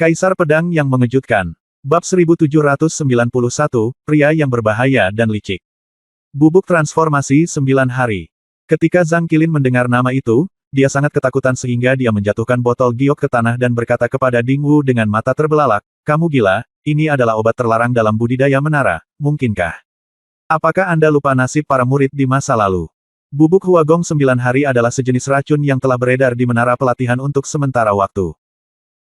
Kaisar Pedang yang Mengejutkan. Bab 1791, Pria yang Berbahaya dan Licik. Bubuk Transformasi 9 Hari. Ketika Zhang Qilin mendengar nama itu, dia sangat ketakutan sehingga dia menjatuhkan botol giok ke tanah dan berkata kepada Ding Wu dengan mata terbelalak, "Kamu gila, ini adalah obat terlarang dalam budidaya menara, mungkinkah? Apakah Anda lupa nasib para murid di masa lalu? Bubuk Huagong 9 Hari adalah sejenis racun yang telah beredar di menara pelatihan untuk sementara waktu.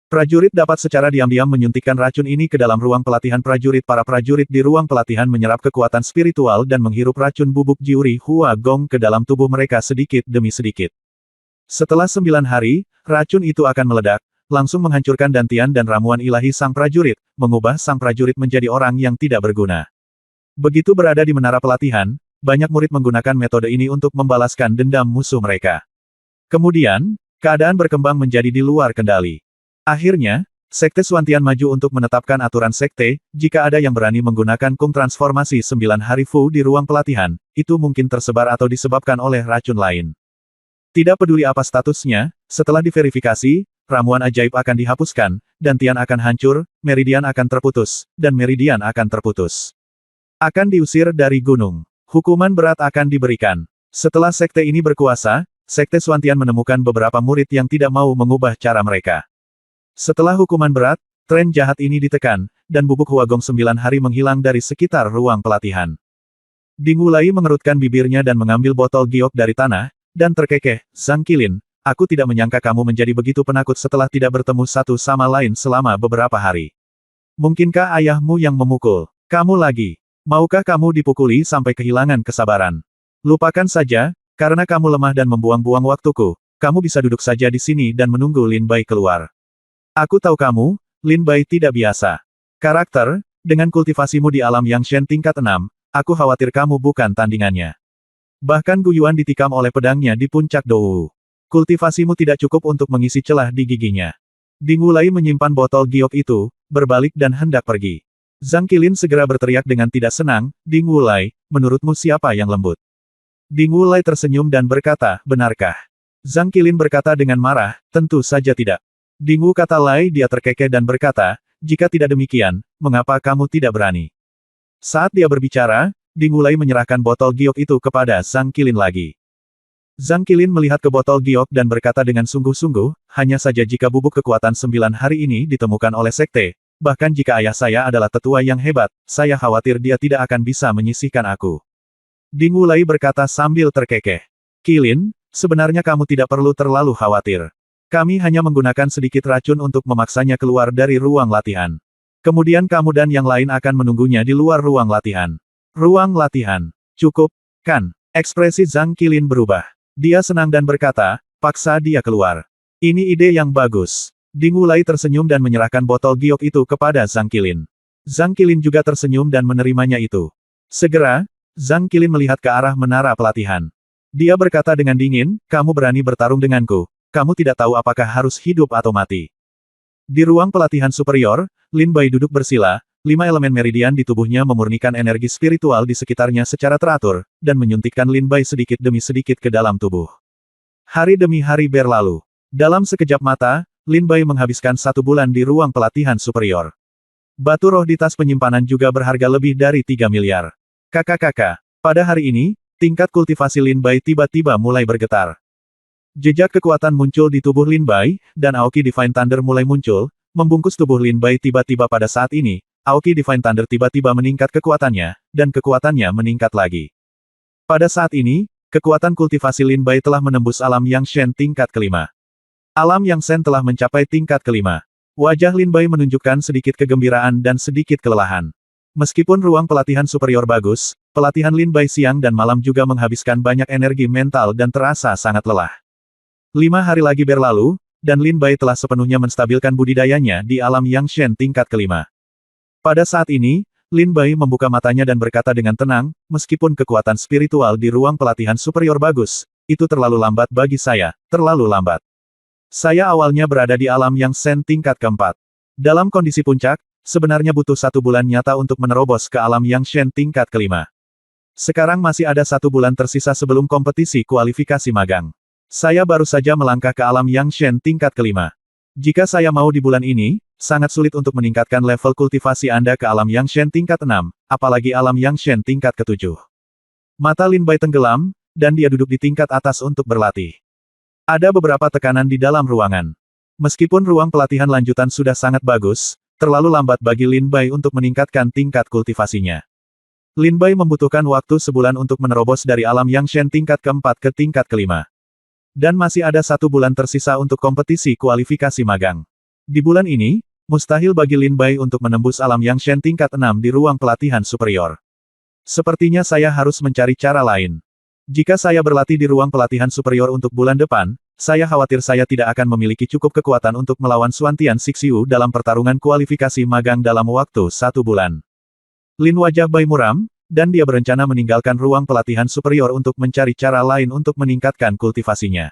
Prajurit dapat secara diam-diam menyuntikkan racun ini ke dalam ruang pelatihan prajurit. Para prajurit di ruang pelatihan menyerap kekuatan spiritual dan menghirup racun bubuk Jiuri Hua Gong ke dalam tubuh mereka sedikit demi sedikit. Setelah 9 hari, racun itu akan meledak, langsung menghancurkan dantian dan ramuan ilahi sang prajurit, mengubah sang prajurit menjadi orang yang tidak berguna. Begitu berada di menara pelatihan, banyak murid menggunakan metode ini untuk membalaskan dendam musuh mereka. Kemudian, keadaan berkembang menjadi di luar kendali. Akhirnya, Sekte Xuantian maju untuk menetapkan aturan sekte, jika ada yang berani menggunakan kung transformasi 9 hari Fu di ruang pelatihan, itu mungkin tersebar atau disebabkan oleh racun lain. Tidak peduli apa statusnya, setelah diverifikasi, ramuan ajaib akan dihapuskan, dantian akan hancur, meridian akan terputus, dan meridian akan terputus. Akan diusir dari gunung. Hukuman berat akan diberikan. Setelah sekte ini berkuasa, Sekte Xuantian menemukan beberapa murid yang tidak mau mengubah cara mereka. Setelah hukuman berat, tren jahat ini ditekan, dan bubuk Huagong 9 hari menghilang dari sekitar ruang pelatihan. Ding Wulai mengerutkan bibirnya dan mengambil botol giok dari tanah, dan terkekeh, "Zhang Qilin, aku tidak menyangka kamu menjadi begitu penakut setelah tidak bertemu satu sama lain selama beberapa hari. Mungkinkah ayahmu yang memukul kamu lagi? Maukah kamu dipukuli sampai kehilangan kesabaran? Lupakan saja, karena kamu lemah dan membuang-buang waktuku, kamu bisa duduk saja di sini dan menunggu Lin Bai keluar. Aku tahu kamu, Lin Bai tidak biasa. Karakter, dengan kultivasimu di alam Yang Shen tingkat 6, aku khawatir kamu bukan tandingannya. Bahkan Gu Yuan ditikam oleh pedangnya di puncak Dou. Kultivasimu tidak cukup untuk mengisi celah di giginya." Ding Wulai menyimpan botol giok itu, berbalik dan hendak pergi. Zhang Qilin segera berteriak dengan tidak senang, "Ding Wulai, menurutmu siapa yang lembut?" Ding Wulai tersenyum dan berkata, "Benarkah?" Zhang Qilin berkata dengan marah, "Tentu saja tidak." Ding Wu kata Lai dia terkekeh dan berkata, "Jika tidak demikian, mengapa kamu tidak berani?" Saat dia berbicara, Ding Wulai menyerahkan botol giok itu kepada Zhang Qilin lagi. Zhang Qilin melihat ke botol giok dan berkata dengan sungguh-sungguh, "Hanya saja jika bubuk kekuatan 9 hari ini ditemukan oleh sekte, bahkan jika ayah saya adalah tetua yang hebat, saya khawatir dia tidak akan bisa menyisihkan aku." Ding Wulai berkata sambil terkekeh, "Qilin, sebenarnya kamu tidak perlu terlalu khawatir. Kami hanya menggunakan sedikit racun untuk memaksanya keluar dari ruang latihan. Kemudian kamu dan yang lain akan menunggunya di luar ruang latihan." "Ruang latihan. Cukup, kan?" Ekspresi Zhang Qilin berubah. Dia senang dan berkata, "Paksa dia keluar. Ini ide yang bagus." Ding Wulai tersenyum dan menyerahkan botol giok itu kepada Zhang Qilin. Zhang Qilin juga tersenyum dan menerimanya itu. Segera, Zhang Qilin melihat ke arah menara pelatihan. Dia berkata dengan dingin, "Kamu berani bertarung denganku. Kamu tidak tahu apakah harus hidup atau mati." Di ruang pelatihan superior, Lin Bai duduk bersila, 5 elemen meridian di tubuhnya memurnikan energi spiritual di sekitarnya secara teratur, dan menyuntikkan Lin Bai sedikit demi sedikit ke dalam tubuh. Hari demi hari berlalu. Dalam sekejap mata, Lin Bai menghabiskan 1 bulan di ruang pelatihan superior. Batu roh di tas penyimpanan juga berharga lebih dari 3 miliar. Kakak-kakak, pada hari ini, tingkat kultivasi Lin Bai tiba-tiba mulai bergetar. Jejak kekuatan muncul di tubuh Lin Bai, dan Aoki Divine Thunder mulai muncul, membungkus tubuh Lin Bai tiba-tiba. Pada saat ini, Aoki Divine Thunder tiba-tiba meningkat kekuatannya, dan kekuatannya meningkat lagi. Pada saat ini, kekuatan kultivasi Lin Bai telah menembus alam Yang Shen tingkat kelima. Alam Yang Shen telah mencapai tingkat kelima. Wajah Lin Bai menunjukkan sedikit kegembiraan dan sedikit kelelahan. Meskipun ruang pelatihan superior bagus, pelatihan Lin Bai siang dan malam juga menghabiskan banyak energi mental dan terasa sangat lelah. 5 hari lagi berlalu, dan Lin Bai telah sepenuhnya menstabilkan budidayanya di alam Yang Shen tingkat kelima. Pada saat ini, Lin Bai membuka matanya dan berkata dengan tenang, "Meskipun kekuatan spiritual di ruang pelatihan superior bagus, itu terlalu lambat bagi saya, terlalu lambat. Saya awalnya berada di alam Yang Shen tingkat keempat. Dalam kondisi puncak, sebenarnya butuh 1 bulan nyata untuk menerobos ke alam Yang Shen tingkat kelima. Sekarang masih ada 1 bulan tersisa sebelum kompetisi kualifikasi magang. Saya baru saja melangkah ke alam Yang Shen tingkat kelima. Jika saya mau di bulan ini, sangat sulit untuk meningkatkan level kultivasi Anda ke alam Yang Shen tingkat 6, apalagi alam Yang Shen tingkat ke-7. Mata Lin Bai tenggelam, dan dia duduk di tingkat atas untuk berlatih. Ada beberapa tekanan di dalam ruangan. Meskipun ruang pelatihan lanjutan sudah sangat bagus, terlalu lambat bagi Lin Bai untuk meningkatkan tingkat kultivasinya. Lin Bai membutuhkan waktu sebulan untuk menerobos dari alam Yang Shen tingkat ke-4 ke tingkat ke-5. Dan masih ada 1 bulan tersisa untuk kompetisi kualifikasi magang. Di bulan ini, mustahil bagi Lin Bai untuk menembus alam Yang Shen tingkat 6 di ruang pelatihan superior. Sepertinya saya harus mencari cara lain. Jika saya berlatih di ruang pelatihan superior untuk bulan depan, saya khawatir saya tidak akan memiliki cukup kekuatan untuk melawan Xuantian Sixiu dalam pertarungan kualifikasi magang dalam waktu 1 bulan. Lin wajah Bai muram, dan dia berencana meninggalkan ruang pelatihan superior untuk mencari cara lain untuk meningkatkan kultivasinya.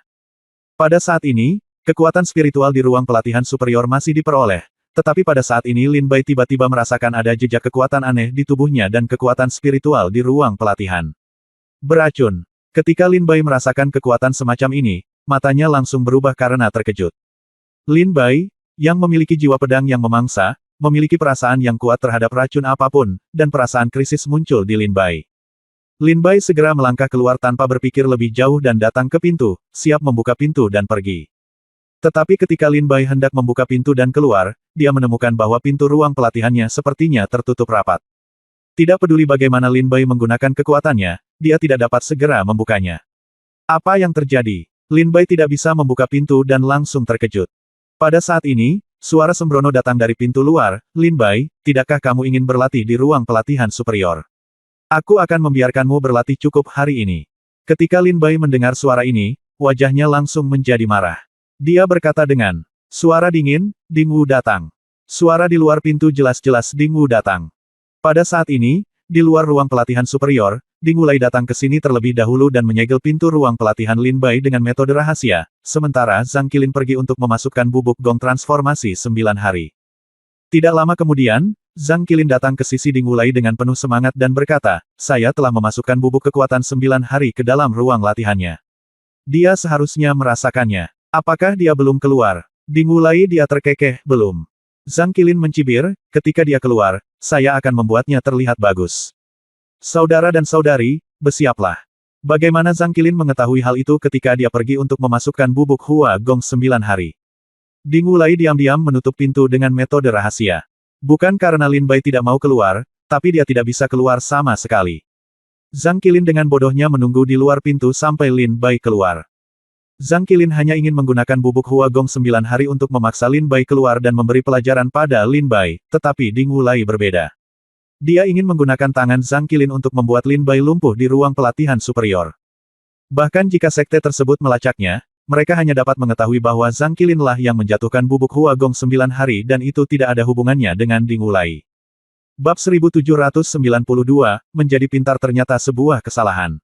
Pada saat ini, kekuatan spiritual di ruang pelatihan superior masih diperoleh, tetapi pada saat ini Lin Bai tiba-tiba merasakan ada jejak kekuatan aneh di tubuhnya dan kekuatan spiritual di ruang pelatihan. Beracun. Ketika Lin Bai merasakan kekuatan semacam ini, matanya langsung berubah karena terkejut. Lin Bai, yang memiliki jiwa pedang yang memangsa, memiliki perasaan yang kuat terhadap racun apapun, dan perasaan krisis muncul di Lin Bai. Lin Bai segera melangkah keluar tanpa berpikir lebih jauh dan datang ke pintu, siap membuka pintu dan pergi. Tetapi ketika Lin Bai hendak membuka pintu dan keluar, dia menemukan bahwa pintu ruang pelatihannya sepertinya tertutup rapat. Tidak peduli bagaimana Lin Bai menggunakan kekuatannya, dia tidak dapat segera membukanya. Apa yang terjadi? Lin Bai tidak bisa membuka pintu dan langsung terkejut. Pada saat ini, suara sembrono datang dari pintu luar. Lin Bai, tidakkah kamu ingin berlatih di ruang pelatihan superior? Aku akan membiarkanmu berlatih cukup hari ini. Ketika Lin Bai mendengar suara ini, wajahnya langsung menjadi marah. Dia berkata dengan suara dingin, Ding Wu datang. Suara di luar pintu jelas-jelas Ding Wu datang. Pada saat ini, di luar ruang pelatihan superior, Ding Wu datang ke sini terlebih dahulu dan menyegel pintu ruang pelatihan Lin Bai dengan metode rahasia, sementara Zhang Qilin pergi untuk memasukkan bubuk gong transformasi 9 hari. Tidak lama kemudian, Zhang Qilin datang ke sisi Ding Wu dengan penuh semangat dan berkata, saya telah memasukkan bubuk kekuatan 9 hari ke dalam ruang latihannya. Dia seharusnya merasakannya. Apakah dia belum keluar? Ding Wu dia terkekeh, belum. Zhang Qilin mencibir, ketika dia keluar, saya akan membuatnya terlihat bagus. Saudara dan saudari, bersiaplah. Bagaimana Zhang Qilin mengetahui hal itu ketika dia pergi untuk memasukkan bubuk Hua Gong 9 hari? Ding Wu diam-diam menutup pintu dengan metode rahasia. Bukan karena Lin Bai tidak mau keluar, tapi dia tidak bisa keluar sama sekali. Zhang Qilin dengan bodohnya menunggu di luar pintu sampai Lin Bai keluar. Zhang Qilin hanya ingin menggunakan bubuk Hua Gong 9 hari untuk memaksa Lin Bai keluar dan memberi pelajaran pada Lin Bai, tetapi Ding Wu berbeda. Dia ingin menggunakan tangan Zhang Qilin untuk membuat Lin Bai lumpuh di ruang pelatihan superior. Bahkan jika sekte tersebut melacaknya, mereka hanya dapat mengetahui bahwa Zhang Qilin yang menjatuhkan bubuk Hua Gong 9 hari dan itu tidak ada hubungannya dengan Ding Wu. Bab 1792, menjadi pintar ternyata sebuah kesalahan.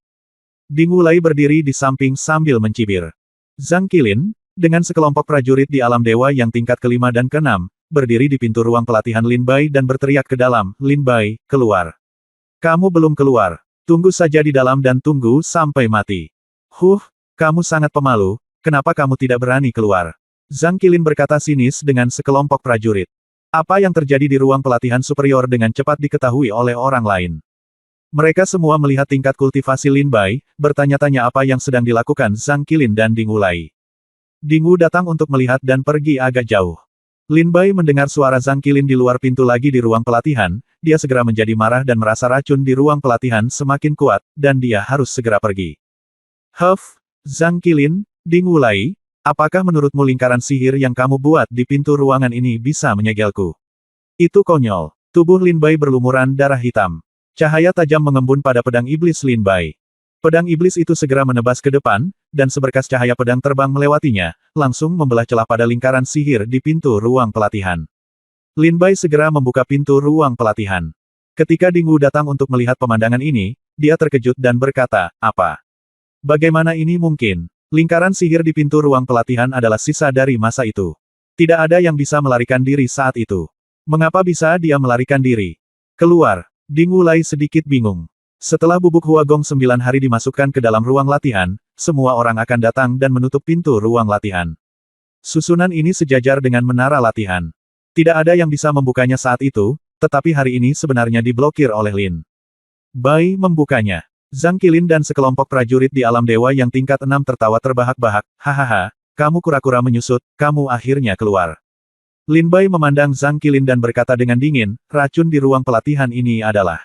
Ding Wu berdiri di samping sambil mencibir. Zhang Qilin, dengan sekelompok prajurit di alam dewa yang tingkat ke-5 dan ke-6, berdiri di pintu ruang pelatihan Lin Bai dan berteriak ke dalam, Lin Bai, keluar. Kamu belum keluar. Tunggu saja di dalam dan tunggu sampai mati. Kamu sangat pemalu, kenapa kamu tidak berani keluar? Zhang Qilin berkata sinis dengan sekelompok prajurit. Apa yang terjadi di ruang pelatihan superior dengan cepat diketahui oleh orang lain. Mereka semua melihat tingkat kultivasi Lin Bai, bertanya-tanya apa yang sedang dilakukan Zhang Qilin dan Ding Wu. Ding Wu datang untuk melihat dan pergi agak jauh. Lin Bai mendengar suara Zhang Qilin di luar pintu lagi di ruang pelatihan, dia segera menjadi marah dan merasa racun di ruang pelatihan semakin kuat, dan dia harus segera pergi. Zhang Qilin, Ding Wu, apakah menurutmu lingkaran sihir yang kamu buat di pintu ruangan ini bisa menyegelku? Itu konyol. Tubuh Lin Bai berlumuran darah hitam. Cahaya tajam mengembun pada pedang iblis Lin Bai. Pedang iblis itu segera menebas ke depan, dan seberkas cahaya pedang terbang melewatinya, langsung membelah celah pada lingkaran sihir di pintu ruang pelatihan. Lin Bai segera membuka pintu ruang pelatihan. Ketika Ding Wu datang untuk melihat pemandangan ini, dia terkejut dan berkata, apa? Bagaimana ini mungkin? Lingkaran sihir di pintu ruang pelatihan adalah sisa dari masa itu. Tidak ada yang bisa melarikan diri saat itu. Mengapa bisa dia melarikan diri? Keluar. Ding Wu sedikit bingung. Setelah bubuk Hua Gong 9 hari dimasukkan ke dalam ruang latihan, semua orang akan datang dan menutup pintu ruang latihan. Susunan ini sejajar dengan menara latihan. Tidak ada yang bisa membukanya saat itu, tetapi hari ini sebenarnya diblokir oleh Lin Bai membukanya. Zhang Qilin dan sekelompok prajurit di alam dewa yang tingkat 6 tertawa terbahak-bahak, hahaha, kamu kura-kura menyusut, kamu akhirnya keluar. Lin Bai memandang Zhang Qilin dan berkata dengan dingin, racun di ruang pelatihan ini adalah.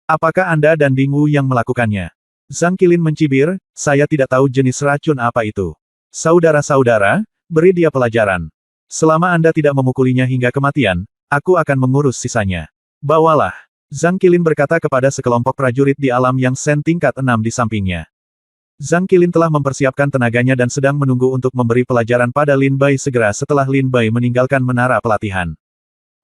Apakah Anda dan Ding Wu yang melakukannya? Zhang Qilin mencibir, saya tidak tahu jenis racun apa itu. Saudara-saudara, beri dia pelajaran. Selama Anda tidak memukulinya hingga kematian, aku akan mengurus sisanya. Bawalah. Zhang Qilin berkata kepada sekelompok prajurit di alam yang sen tingkat 6 di sampingnya. Zhang Qilin telah mempersiapkan tenaganya dan sedang menunggu untuk memberi pelajaran pada Lin Bai segera setelah Lin Bai meninggalkan menara pelatihan.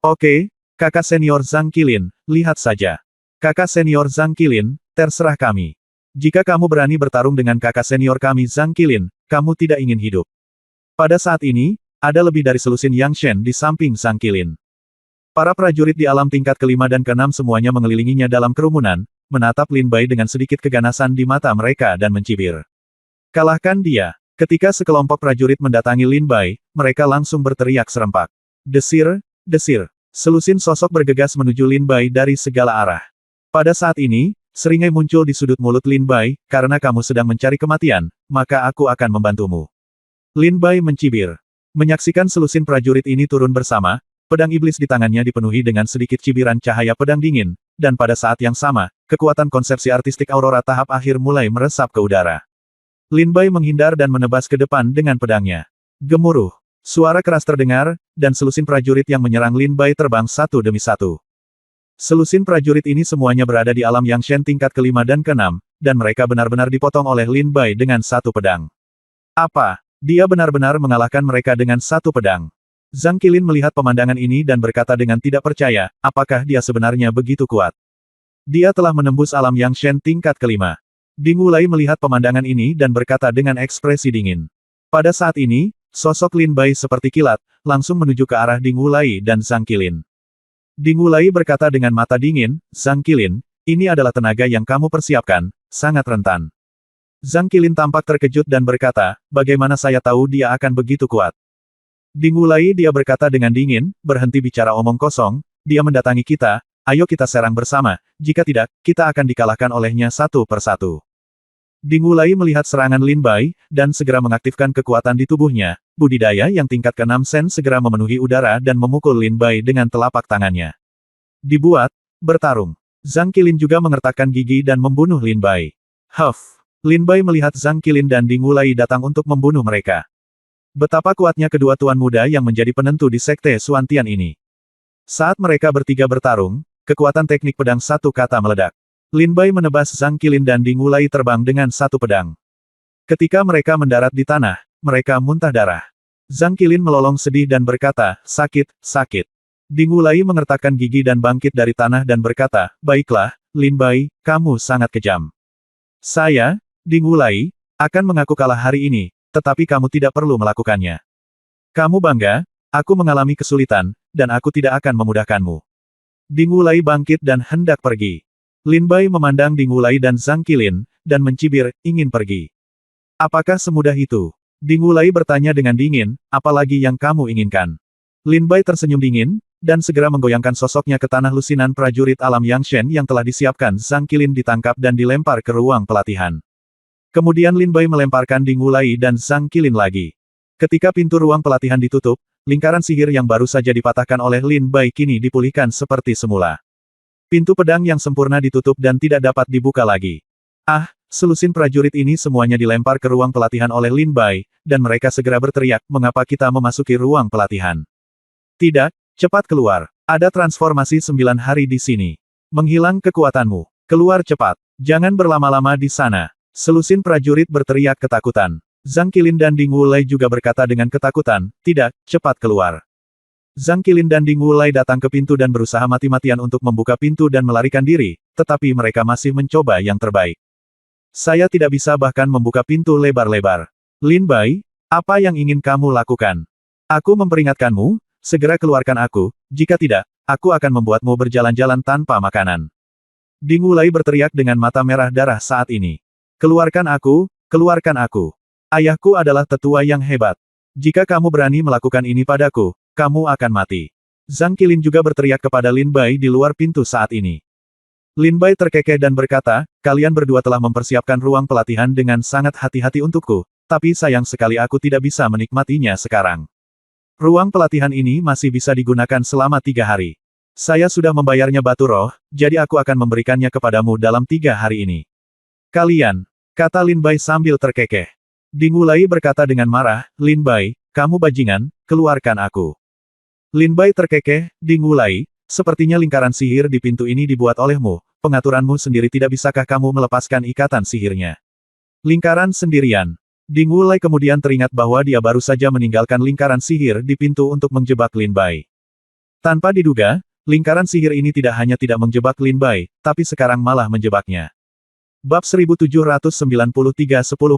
Oke, kakak senior Zhang Qilin, lihat saja. Kakak senior Zhang Qilin, terserah kami. Jika kamu berani bertarung dengan kakak senior kami Zhang Qilin, kamu tidak ingin hidup. Pada saat ini, ada lebih dari selusin Yang Shen di samping Zhang Qilin. Para prajurit di alam tingkat kelima dan keenam semuanya mengelilinginya dalam kerumunan, menatap Lin Bai dengan sedikit keganasan di mata mereka dan mencibir. Kalahkan dia. Ketika sekelompok prajurit mendatangi Lin Bai, mereka langsung berteriak serempak. Desir, desir. Selusin sosok bergegas menuju Lin Bai dari segala arah. Pada saat ini, seringai muncul di sudut mulut Lin Bai, karena kamu sedang mencari kematian, maka aku akan membantumu. Lin Bai mencibir. Menyaksikan selusin prajurit ini turun bersama, pedang iblis di tangannya dipenuhi dengan sedikit cibiran cahaya pedang dingin, dan pada saat yang sama, kekuatan konsepsi artistik aurora tahap akhir mulai meresap ke udara. Lin Bai menghindar dan menebas ke depan dengan pedangnya. Gemuruh. Suara keras terdengar, dan selusin prajurit yang menyerang Lin Bai terbang satu demi satu. Selusin prajurit ini semuanya berada di alam Yang Shen tingkat kelima dan keenam, dan mereka benar-benar dipotong oleh Lin Bai dengan satu pedang. Apa? Dia benar-benar mengalahkan mereka dengan satu pedang. Zhang Qilin melihat pemandangan ini dan berkata dengan tidak percaya, apakah dia sebenarnya begitu kuat? Dia telah menembus alam Yang Shen tingkat kelima. Ding Wulai melihat pemandangan ini dan berkata dengan ekspresi dingin. Pada saat ini, sosok Lin Bai seperti kilat, langsung menuju ke arah Ding Wulai dan Zhang Qilin. Ding Wulai berkata dengan mata dingin, Zhang Qilin, ini adalah tenaga yang kamu persiapkan, sangat rentan. Zhang Qilin tampak terkejut dan berkata, bagaimana saya tahu dia akan begitu kuat? Ding Wulai dia berkata dengan dingin, berhenti bicara omong kosong, dia mendatangi kita, ayo kita serang bersama, jika tidak, kita akan dikalahkan olehnya satu persatu. Ding Wulai melihat serangan Lin Bai, dan segera mengaktifkan kekuatan di tubuhnya, budidaya yang tingkat ke-6 sen segera memenuhi udara dan memukul Lin Bai dengan telapak tangannya. Dibuat, bertarung. Zhang Qilin juga mengertakkan gigi dan membunuh Lin Bai. Huff. Lin Bai melihat Zhang Qilin dan Ding Wulai datang untuk membunuh mereka. Betapa kuatnya kedua tuan muda yang menjadi penentu di Sekte Xuantian ini. Saat mereka bertiga bertarung, kekuatan teknik pedang satu kata meledak. Lin Bai menebas Zhang Qilin dan Ding Wulai terbang dengan satu pedang. Ketika mereka mendarat di tanah, mereka muntah darah. Zhang Qilin melolong sedih dan berkata, sakit, sakit. Ding Wulai mengertakkan gigi dan bangkit dari tanah dan berkata, baiklah, Lin Bai, kamu sangat kejam. Saya, Ding Wulai, akan mengaku kalah hari ini, tetapi kamu tidak perlu melakukannya. Kamu bangga, aku mengalami kesulitan, dan aku tidak akan memudahkanmu. Ding Wulai bangkit dan hendak pergi. Lin Bai memandang Ding Wulai dan Zhang Qilin, dan mencibir, ingin pergi. Apakah semudah itu? Ding Wulai bertanya dengan dingin, apalagi yang kamu inginkan? Lin Bai tersenyum dingin, dan segera menggoyangkan sosoknya ke tanah lusinan prajurit alam Yang Shen yang telah disiapkan. Zhang Qilin ditangkap dan dilempar ke ruang pelatihan. Kemudian Lin Bai melemparkan Ding Wulai dan Zhang Qilin lagi. Ketika pintu ruang pelatihan ditutup, lingkaran sihir yang baru saja dipatahkan oleh Lin Bai kini dipulihkan seperti semula. Pintu pedang yang sempurna ditutup dan tidak dapat dibuka lagi. Ah, selusin prajurit ini semuanya dilempar ke ruang pelatihan oleh Lin Bai, dan mereka segera berteriak, mengapa kita memasuki ruang pelatihan? Tidak, cepat keluar. Ada transformasi 9 hari di sini. Menghilang kekuatanmu. Keluar cepat. Jangan berlama-lama di sana. Selusin prajurit berteriak ketakutan. Zhang Qilin dan Ding Wulai juga berkata dengan ketakutan, tidak, cepat keluar. Zhang Qilin dan Ding Wulai datang ke pintu dan berusaha mati-matian untuk membuka pintu dan melarikan diri, tetapi mereka masih mencoba yang terbaik. Saya tidak bisa bahkan membuka pintu lebar-lebar. Lin Bai, apa yang ingin kamu lakukan? Aku memperingatkanmu, segera keluarkan aku, jika tidak, aku akan membuatmu berjalan-jalan tanpa makanan. Ding Wulai berteriak dengan mata merah darah saat ini. Keluarkan aku, keluarkan aku. Ayahku adalah tetua yang hebat. Jika kamu berani melakukan ini padaku, kamu akan mati. Zhang Qilin juga berteriak kepada Lin Bai di luar pintu saat ini. Lin Bai terkekeh dan berkata, kalian berdua telah mempersiapkan ruang pelatihan dengan sangat hati-hati untukku, tapi sayang sekali aku tidak bisa menikmatinya sekarang. Ruang pelatihan ini masih bisa digunakan selama 3 hari. Saya sudah membayarnya batu roh, jadi aku akan memberikannya kepadamu dalam 3 hari ini. Kalian, kata Lin Bai sambil terkekeh. Ding Wulai berkata dengan marah, Lin Bai, kamu bajingan, keluarkan aku. Lin Bai terkekeh, Ding Wulai, sepertinya lingkaran sihir di pintu ini dibuat olehmu, pengaturanmu sendiri tidak bisakah kamu melepaskan ikatan sihirnya? Lingkaran sendirian. Ding Wulai kemudian teringat bahwa dia baru saja meninggalkan lingkaran sihir di pintu untuk menjebak Lin Bai. Tanpa diduga, lingkaran sihir ini tidak hanya tidak menjebak Lin Bai, tapi sekarang malah menjebaknya. Bab 1793-10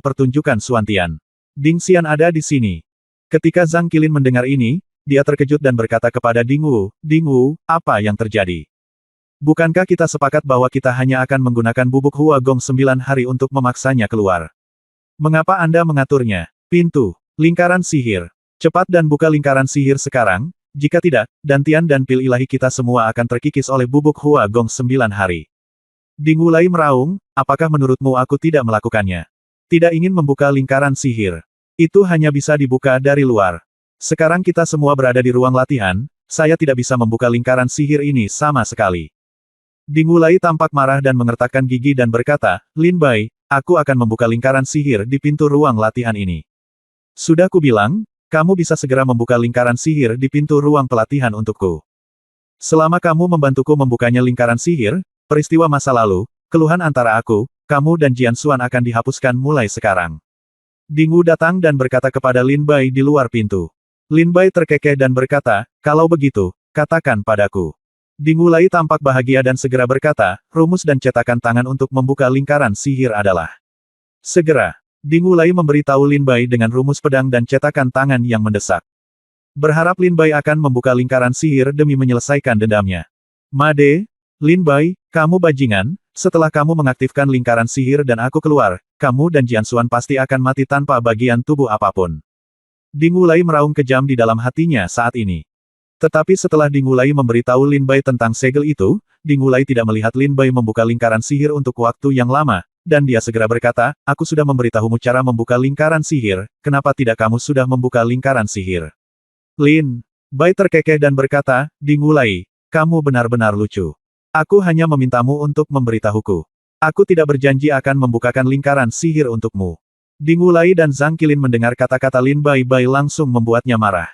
Pertunjukan Suantian. Ding Xian ada di sini. Ketika Zhang Qilin mendengar ini, dia terkejut dan berkata kepada Ding Wu, apa yang terjadi? Bukankah kita sepakat bahwa kita hanya akan menggunakan bubuk Hua Gong 9 hari untuk memaksanya keluar? Mengapa Anda mengaturnya? Pintu. Lingkaran sihir. Cepat dan buka lingkaran sihir sekarang, jika tidak, dantian dan pil ilahi kita semua akan terkikis oleh bubuk Hua Gong 9 hari. Ding Wulai meraung, apakah menurutmu aku tidak melakukannya? Tidak ingin membuka lingkaran sihir. Itu hanya bisa dibuka dari luar. Sekarang kita semua berada di ruang latihan, saya tidak bisa membuka lingkaran sihir ini sama sekali. Ding Wulai tampak marah dan mengertakkan gigi dan berkata, Lin Bai, aku akan membuka lingkaran sihir di pintu ruang latihan ini. Sudah kubilang, kamu bisa segera membuka lingkaran sihir di pintu ruang pelatihan untukku. Selama kamu membantuku membukanya lingkaran sihir, peristiwa masa lalu, keluhan antara aku, kamu dan Jian Xuan akan dihapuskan mulai sekarang. Ding Wu datang dan berkata kepada Lin Bai di luar pintu. Lin Bai terkekeh dan berkata, kalau begitu, katakan padaku. Ding Wulai tampak bahagia dan segera berkata, rumus dan cetakan tangan untuk membuka lingkaran sihir adalah. Segera, Ding Wulai memberitahu Lin Bai dengan rumus pedang dan cetakan tangan yang mendesak. Berharap Lin Bai akan membuka lingkaran sihir demi menyelesaikan dendamnya. Made, Lin Bai, kamu bajingan, setelah kamu mengaktifkan lingkaran sihir dan aku keluar, kamu dan Jian Xuan pasti akan mati tanpa bagian tubuh apapun. Ding Wulai meraung kejam di dalam hatinya saat ini. Tetapi setelah Ding Wulai memberitahu Lin Bai tentang segel itu, Ding Wulai tidak melihat Lin Bai membuka lingkaran sihir untuk waktu yang lama, dan dia segera berkata, aku sudah memberitahumu cara membuka lingkaran sihir, kenapa tidak kamu sudah membuka lingkaran sihir? Lin Bai terkekeh dan berkata, Ding Wulai, kamu benar-benar lucu. Aku hanya memintamu untuk memberitahuku. Aku tidak berjanji akan membukakan lingkaran sihir untukmu. Ding Wulai dan Zhang Qilin mendengar kata-kata Lin Bai langsung membuatnya marah.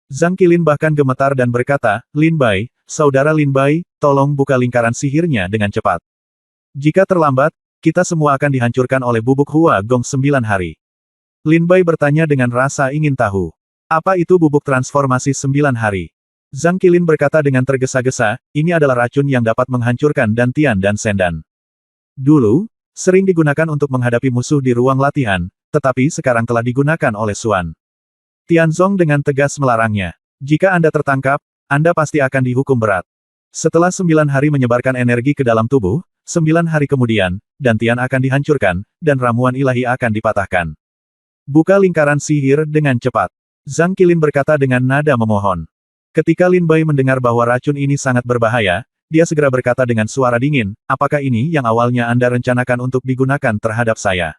Zhang Qilin bahkan gemetar dan berkata, Lin Bai, saudara Lin Bai, tolong buka lingkaran sihirnya dengan cepat. Jika terlambat, kita semua akan dihancurkan oleh bubuk Hua Gong 9 hari. Lin Bai bertanya dengan rasa ingin tahu. Apa itu bubuk transformasi 9 hari? Zhang Qilin berkata dengan tergesa-gesa, ini adalah racun yang dapat menghancurkan dantian dan sendan. Dulu, sering digunakan untuk menghadapi musuh di ruang latihan, tetapi sekarang telah digunakan oleh Xuan. Tianzong dengan tegas melarangnya. Jika Anda tertangkap, Anda pasti akan dihukum berat. Setelah 9 hari menyebarkan energi ke dalam tubuh, 9 hari kemudian, dantian akan dihancurkan, dan ramuan ilahi akan dipatahkan. Buka lingkaran sihir dengan cepat. Zhang Qilin berkata dengan nada memohon. Ketika Lin Bai mendengar bahwa racun ini sangat berbahaya, dia segera berkata dengan suara dingin, apakah ini yang awalnya Anda rencanakan untuk digunakan terhadap saya?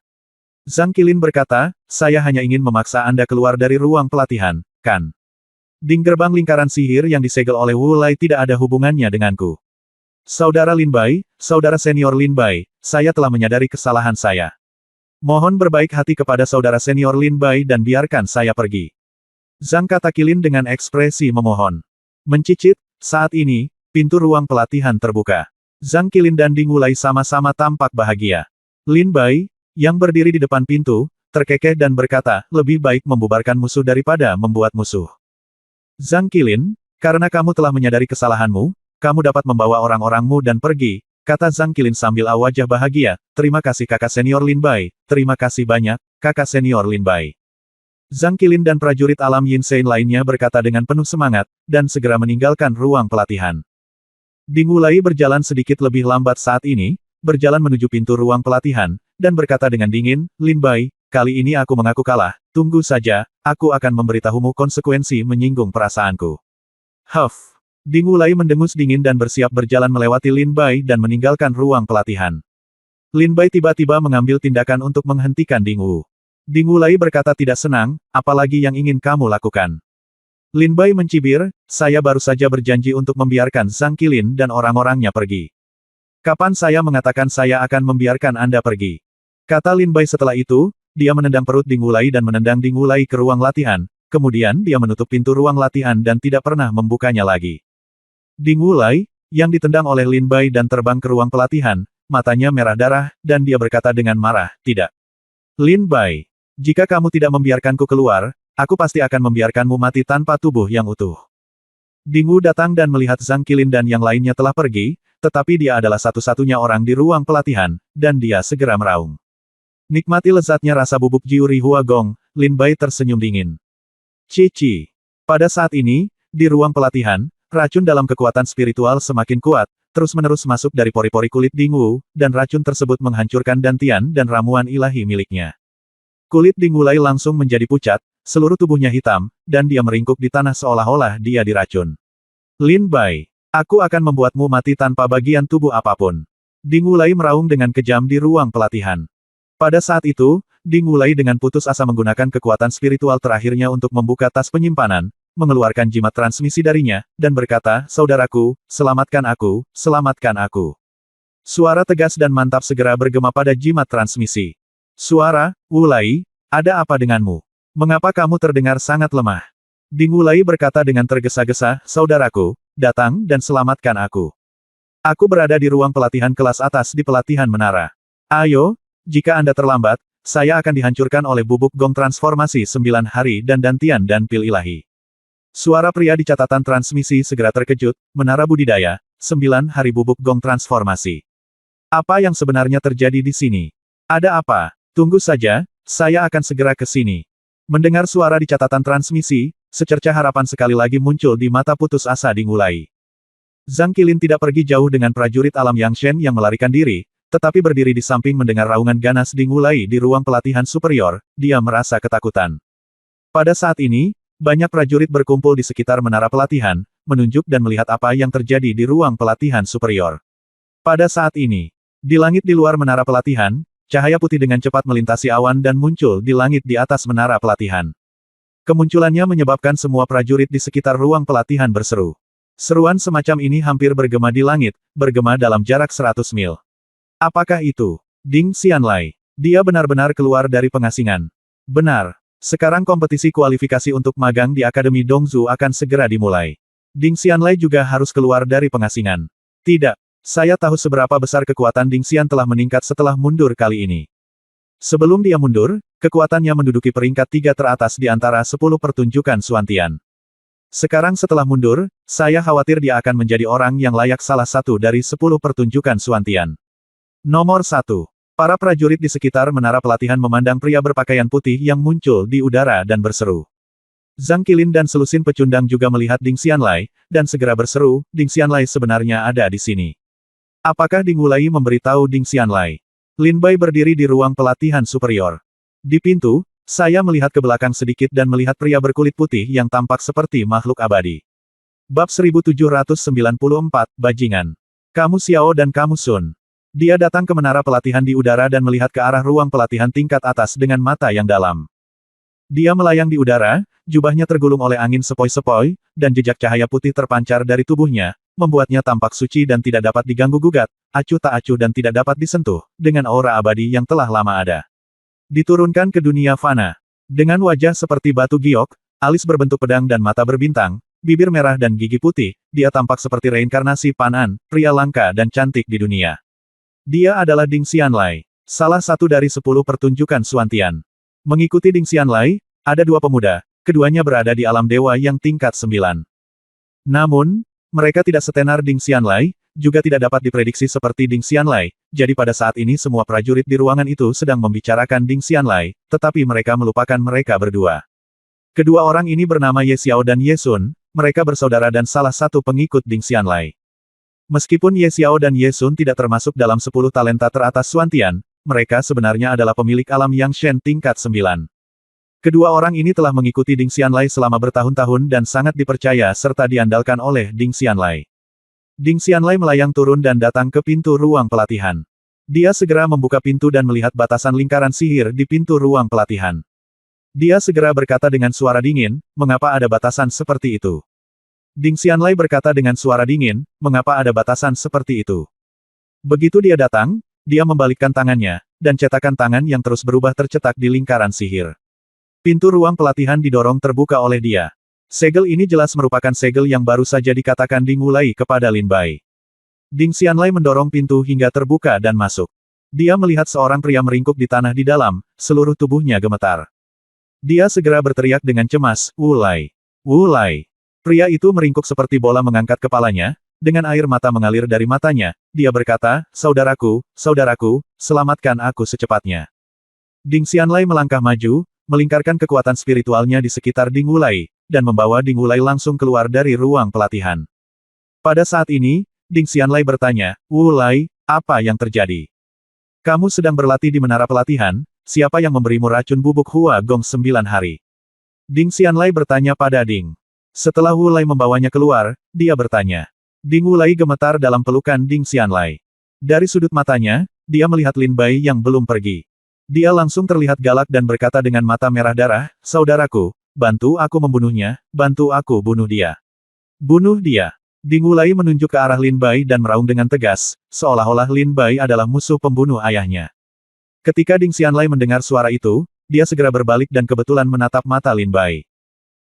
Zhang Qilin berkata, saya hanya ingin memaksa Anda keluar dari ruang pelatihan, kan? Ding gerbang lingkaran sihir yang disegel oleh Wu Lai tidak ada hubungannya denganku. Saudara Lin Bai, saudara senior Lin Bai, saya telah menyadari kesalahan saya. Mohon berbaik hati kepada saudara senior Lin Bai dan biarkan saya pergi. Zhang kata Qilin dengan ekspresi memohon. Mencicit, saat ini, pintu ruang pelatihan terbuka. Zhang Qilin dan Ding Wulai sama-sama tampak bahagia. Lin Bai, yang berdiri di depan pintu, terkekeh dan berkata, lebih baik membubarkan musuh daripada membuat musuh. Zhang Qilin, karena kamu telah menyadari kesalahanmu, kamu dapat membawa orang-orangmu dan pergi, kata Zhang Qilin sambil wajah bahagia, terima kasih kakak senior Lin Bai, terima kasih banyak, kakak senior Lin Bai. Zhang Qilin dan prajurit alam Yin Sein lainnya berkata dengan penuh semangat, dan segera meninggalkan ruang pelatihan. Ding Wulai berjalan sedikit lebih lambat saat ini, berjalan menuju pintu ruang pelatihan, dan berkata dengan dingin, Lin Bai, kali ini aku mengaku kalah, tunggu saja, aku akan memberitahumu konsekuensi menyinggung perasaanku. Huff. Ding Wulai mendengus dingin dan bersiap berjalan melewati Lin Bai dan meninggalkan ruang pelatihan. Lin Bai tiba-tiba mengambil tindakan untuk menghentikan Ding Wu. Ding Wulai berkata tidak senang, apalagi yang ingin kamu lakukan. Lin Bai mencibir, saya baru saja berjanji untuk membiarkan Zhang Qilin dan orang-orangnya pergi. Kapan saya mengatakan saya akan membiarkan Anda pergi? Kata Lin Bai setelah itu, dia menendang perut Ding Wulai dan menendang Ding Wulai ke ruang latihan, kemudian dia menutup pintu ruang latihan dan tidak pernah membukanya lagi. Ding Wulai, yang ditendang oleh Lin Bai dan terbang ke ruang pelatihan, matanya merah darah, dan dia berkata dengan marah, tidak. Lin Bai, jika kamu tidak membiarkanku keluar, aku pasti akan membiarkanmu mati tanpa tubuh yang utuh. Ding Wu datang dan melihat Zhang Qilin dan yang lainnya telah pergi, tetapi dia adalah satu-satunya orang di ruang pelatihan, dan dia segera meraung. Nikmati lezatnya rasa bubuk jiuri Hua Gong, Lin Bai tersenyum dingin. Cici. Pada saat ini, di ruang pelatihan, racun dalam kekuatan spiritual semakin kuat, terus-menerus masuk dari pori-pori kulit Ding Wu, dan racun tersebut menghancurkan dantian dan ramuan ilahi miliknya. Kulit Ding Wulai langsung menjadi pucat, seluruh tubuhnya hitam, dan dia meringkuk di tanah seolah-olah dia diracun. Lin Bai, aku akan membuatmu mati tanpa bagian tubuh apapun. Ding Wulai meraung dengan kejam di ruang pelatihan. Pada saat itu, Ding Wulai dengan putus asa menggunakan kekuatan spiritual terakhirnya untuk membuka tas penyimpanan, mengeluarkan jimat transmisi darinya, dan berkata, saudaraku, selamatkan aku, selamatkan aku. Suara tegas dan mantap segera bergema pada jimat transmisi. Suara, Wulai, ada apa denganmu? Mengapa kamu terdengar sangat lemah? Ding Wulai berkata dengan tergesa-gesa, saudaraku, datang dan selamatkan aku. Aku berada di ruang pelatihan kelas atas di pelatihan menara. Ayo, jika Anda terlambat, saya akan dihancurkan oleh bubuk gong transformasi 9 hari dan dantian dan pil ilahi. Suara pria di catatan transmisi segera terkejut, menara budidaya, 9 hari bubuk gong transformasi. Apa yang sebenarnya terjadi di sini? Ada apa? Tunggu saja, saya akan segera ke sini. Mendengar suara di catatan transmisi, secercah harapan sekali lagi muncul di mata putus asa Ding Wulai. Zhang Qilin tidak pergi jauh dengan prajurit alam Yang Shen yang melarikan diri, tetapi berdiri di samping mendengar raungan ganas Ding Wulai di ruang pelatihan superior, dia merasa ketakutan. Pada saat ini, banyak prajurit berkumpul di sekitar menara pelatihan, menunjuk dan melihat apa yang terjadi di ruang pelatihan superior. Pada saat ini, di langit di luar menara pelatihan, cahaya putih dengan cepat melintasi awan dan muncul di langit di atas menara pelatihan. Kemunculannya menyebabkan semua prajurit di sekitar ruang pelatihan berseru. Seruan semacam ini hampir bergema di langit, bergema dalam jarak 100 mil. Apakah itu? Ding Xianlai. Dia benar-benar keluar dari pengasingan. Benar. Sekarang kompetisi kualifikasi untuk magang di Akademi Dongzu akan segera dimulai. Ding Xianlai juga harus keluar dari pengasingan. Tidak. Saya tahu seberapa besar kekuatan Ding Xian telah meningkat setelah mundur kali ini. Sebelum dia mundur, kekuatannya menduduki peringkat 3 teratas di antara 10 pertunjukan Suantian. Sekarang setelah mundur, saya khawatir dia akan menjadi orang yang layak salah satu dari 10 pertunjukan Suantian. Nomor 1. Para prajurit di sekitar menara pelatihan memandang pria berpakaian putih yang muncul di udara dan berseru. Zhang Qilin dan selusin pecundang juga melihat Ding Xianlai, dan segera berseru, Ding Xianlai sebenarnya ada di sini. Apakah Ding Wulai memberitahu Ding Xianlai? Lin Bai berdiri di ruang pelatihan superior. Di pintu, saya melihat ke belakang sedikit dan melihat pria berkulit putih yang tampak seperti makhluk abadi. Bab 1794, Bajingan. Kamu Xiao dan kamu Sun. Dia datang ke menara pelatihan di udara dan melihat ke arah ruang pelatihan tingkat atas dengan mata yang dalam. Dia melayang di udara, jubahnya tergulung oleh angin sepoi-sepoi, dan jejak cahaya putih terpancar dari tubuhnya, membuatnya tampak suci dan tidak dapat diganggu-gugat, acuh tak acuh dan tidak dapat disentuh, dengan aura abadi yang telah lama ada. Diturunkan ke dunia fana. Dengan wajah seperti batu giok, alis berbentuk pedang dan mata berbintang, bibir merah dan gigi putih, dia tampak seperti reinkarnasi Pan An, pria langka dan cantik di dunia. Dia adalah Ding Xianlai, salah satu dari 10 pertunjukan Suantian. Mengikuti Ding Xianlai, ada 2 pemuda, keduanya berada di alam dewa yang tingkat 9. Namun, mereka tidak setenar Ding Xianlai, juga tidak dapat diprediksi seperti Ding Xianlai, jadi pada saat ini semua prajurit di ruangan itu sedang membicarakan Ding Xianlai, tetapi mereka melupakan mereka berdua. Kedua orang ini bernama Ye Xiao dan Ye Sun, mereka bersaudara dan salah satu pengikut Ding Xianlai. Meskipun Ye Xiao dan Ye Sun tidak termasuk dalam 10 talenta teratas Suantian, mereka sebenarnya adalah pemilik alam Yang Shen tingkat 9. Kedua orang ini telah mengikuti Ding Xianlai selama bertahun-tahun dan sangat dipercaya serta diandalkan oleh Ding Xianlai. Ding Xianlai melayang turun dan datang ke pintu ruang pelatihan. Dia segera membuka pintu dan melihat batasan lingkaran sihir di pintu ruang pelatihan. Dia segera berkata dengan suara dingin, mengapa ada batasan seperti itu? Ding Xianlai berkata dengan suara dingin, mengapa ada batasan seperti itu? Begitu dia datang, dia membalikkan tangannya, dan cetakan tangan yang terus berubah tercetak di lingkaran sihir. Pintu ruang pelatihan didorong terbuka oleh dia. Segel ini jelas merupakan segel yang baru saja dikatakan Ding Wulai kepada Lin Bai. Ding Xianlai mendorong pintu hingga terbuka dan masuk. Dia melihat seorang pria meringkuk di tanah di dalam, seluruh tubuhnya gemetar. Dia segera berteriak dengan cemas, Wulai! Wulai! Pria itu meringkuk seperti bola mengangkat kepalanya, dengan air mata mengalir dari matanya, dia berkata, saudaraku, saudaraku, selamatkan aku secepatnya. Ding Xianlai melangkah maju, melingkarkan kekuatan spiritualnya di sekitar Ding Wulai, dan membawa Ding Wulai langsung keluar dari ruang pelatihan. Pada saat ini, Ding Xianlai bertanya, Wulai, apa yang terjadi? Kamu sedang berlatih di menara pelatihan, siapa yang memberimu racun bubuk Hua Gong 9 hari? Ding Xianlai bertanya pada Ding. Setelah Wulai membawanya keluar, dia bertanya. Ding Wulai gemetar dalam pelukan Ding Xianlai. Dari sudut matanya, dia melihat Lin Bai yang belum pergi. Dia langsung terlihat galak dan berkata dengan mata merah darah, saudaraku, bantu aku membunuhnya, bantu aku bunuh dia. Bunuh dia. Ding Wulai menunjuk ke arah Lin Bai dan meraung dengan tegas, seolah-olah Lin Bai adalah musuh pembunuh ayahnya. Ketika Ding Xianlai mendengar suara itu, dia segera berbalik dan kebetulan menatap mata Lin Bai.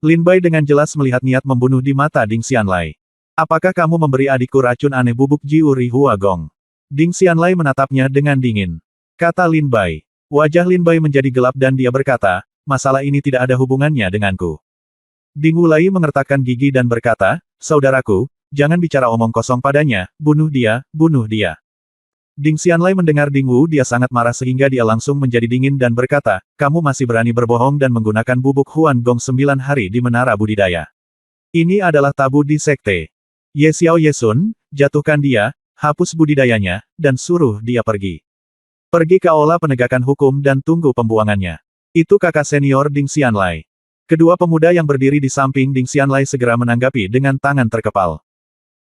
Lin Bai dengan jelas melihat niat membunuh di mata Ding Xianlai. Apakah kamu memberi adikku racun aneh bubuk Jiuri Hua Gong? Ding Xianlai menatapnya dengan dingin. Kata Lin Bai. Wajah Lin Bai menjadi gelap dan dia berkata, masalah ini tidak ada hubungannya denganku. Ding Wulai mengertakkan gigi dan berkata, saudaraku, jangan bicara omong kosong padanya, bunuh dia, bunuh dia. Ding Xianlai mendengar Ding Wu dia sangat marah sehingga dia langsung menjadi dingin dan berkata, kamu masih berani berbohong dan menggunakan bubuk Huan Gong 9 hari di menara budidaya. Ini adalah tabu di sekte. Ye Xiao Ye Sun, jatuhkan dia, hapus budidayanya, dan suruh dia pergi. Pergi ke aula penegakan hukum dan tunggu pembuangannya. Itu kakak senior Ding Xianlai. Kedua pemuda yang berdiri di samping Ding Xianlai segera menanggapi dengan tangan terkepal.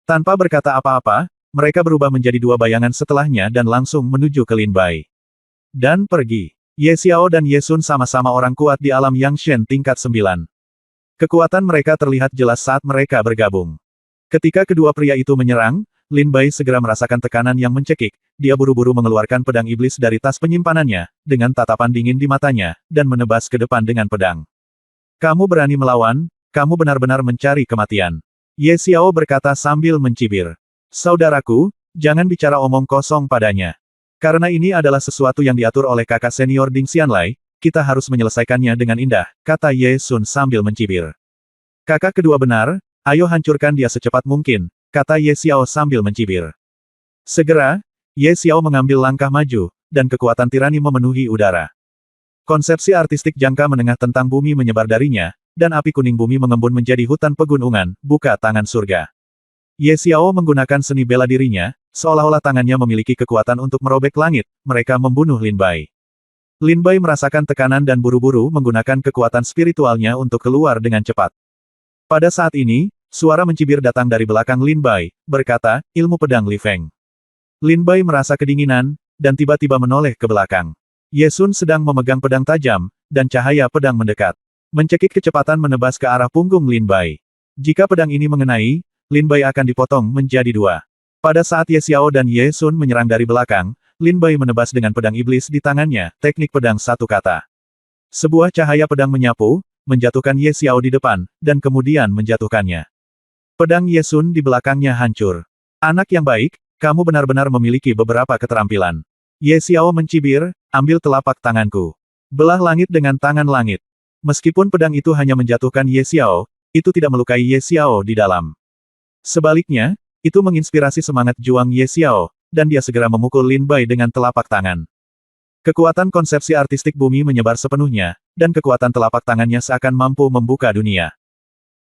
Tanpa berkata apa-apa, mereka berubah menjadi dua bayangan setelahnya dan langsung menuju ke Lin Bai. Dan pergi. Ye Xiao dan Ye Sun sama-sama orang kuat di alam Yang Shen tingkat 9. Kekuatan mereka terlihat jelas saat mereka bergabung. Ketika kedua pria itu menyerang, Lin Bai segera merasakan tekanan yang mencekik, dia buru-buru mengeluarkan pedang iblis dari tas penyimpanannya, dengan tatapan dingin di matanya, dan menebas ke depan dengan pedang. Kamu berani melawan, kamu benar-benar mencari kematian. Ye Xiao berkata sambil mencibir. Saudaraku, jangan bicara omong kosong padanya. Karena ini adalah sesuatu yang diatur oleh kakak senior Ding Xianlai, kita harus menyelesaikannya dengan indah, kata Ye Sun sambil mencibir. Kakak kedua benar, ayo hancurkan dia secepat mungkin, kata Ye Xiao sambil mencibir. Segera, Ye Xiao mengambil langkah maju, dan kekuatan tirani memenuhi udara. Konsepsi artistik jangka menengah tentang bumi menyebar darinya, dan api kuning bumi mengembun menjadi hutan pegunungan, buka tangan surga. Ye Xiao menggunakan seni bela dirinya, seolah-olah tangannya memiliki kekuatan untuk merobek langit, mereka membunuh Lin Bai. Lin Bai merasakan tekanan dan buru-buru menggunakan kekuatan spiritualnya untuk keluar dengan cepat. Pada saat ini, suara mencibir datang dari belakang Lin Bai, berkata, ilmu pedang Li Feng. Lin Bai merasa kedinginan, dan tiba-tiba menoleh ke belakang. Ye Sun sedang memegang pedang tajam, dan cahaya pedang mendekat. Mencekik kecepatan menebas ke arah punggung Lin Bai. Jika pedang ini mengenai, Lin Bai akan dipotong menjadi dua. Pada saat Ye Xiao dan Ye Sun menyerang dari belakang, Lin Bai menebas dengan pedang iblis di tangannya, teknik pedang satu kata. Sebuah cahaya pedang menyapu, menjatuhkan Ye Xiao di depan, dan kemudian menjatuhkannya. Pedang Ye Sun di belakangnya hancur. Anak yang baik, kamu benar-benar memiliki beberapa keterampilan. Ye Xiao mencibir, ambil telapak tanganku. Belah langit dengan tangan langit. Meskipun pedang itu hanya menjatuhkan Ye Xiao, itu tidak melukai Ye Xiao di dalam. Sebaliknya, itu menginspirasi semangat juang Ye Xiao, dan dia segera memukul Lin Bai dengan telapak tangan. Kekuatan konsepsi artistik bumi menyebar sepenuhnya, dan kekuatan telapak tangannya seakan mampu membuka dunia.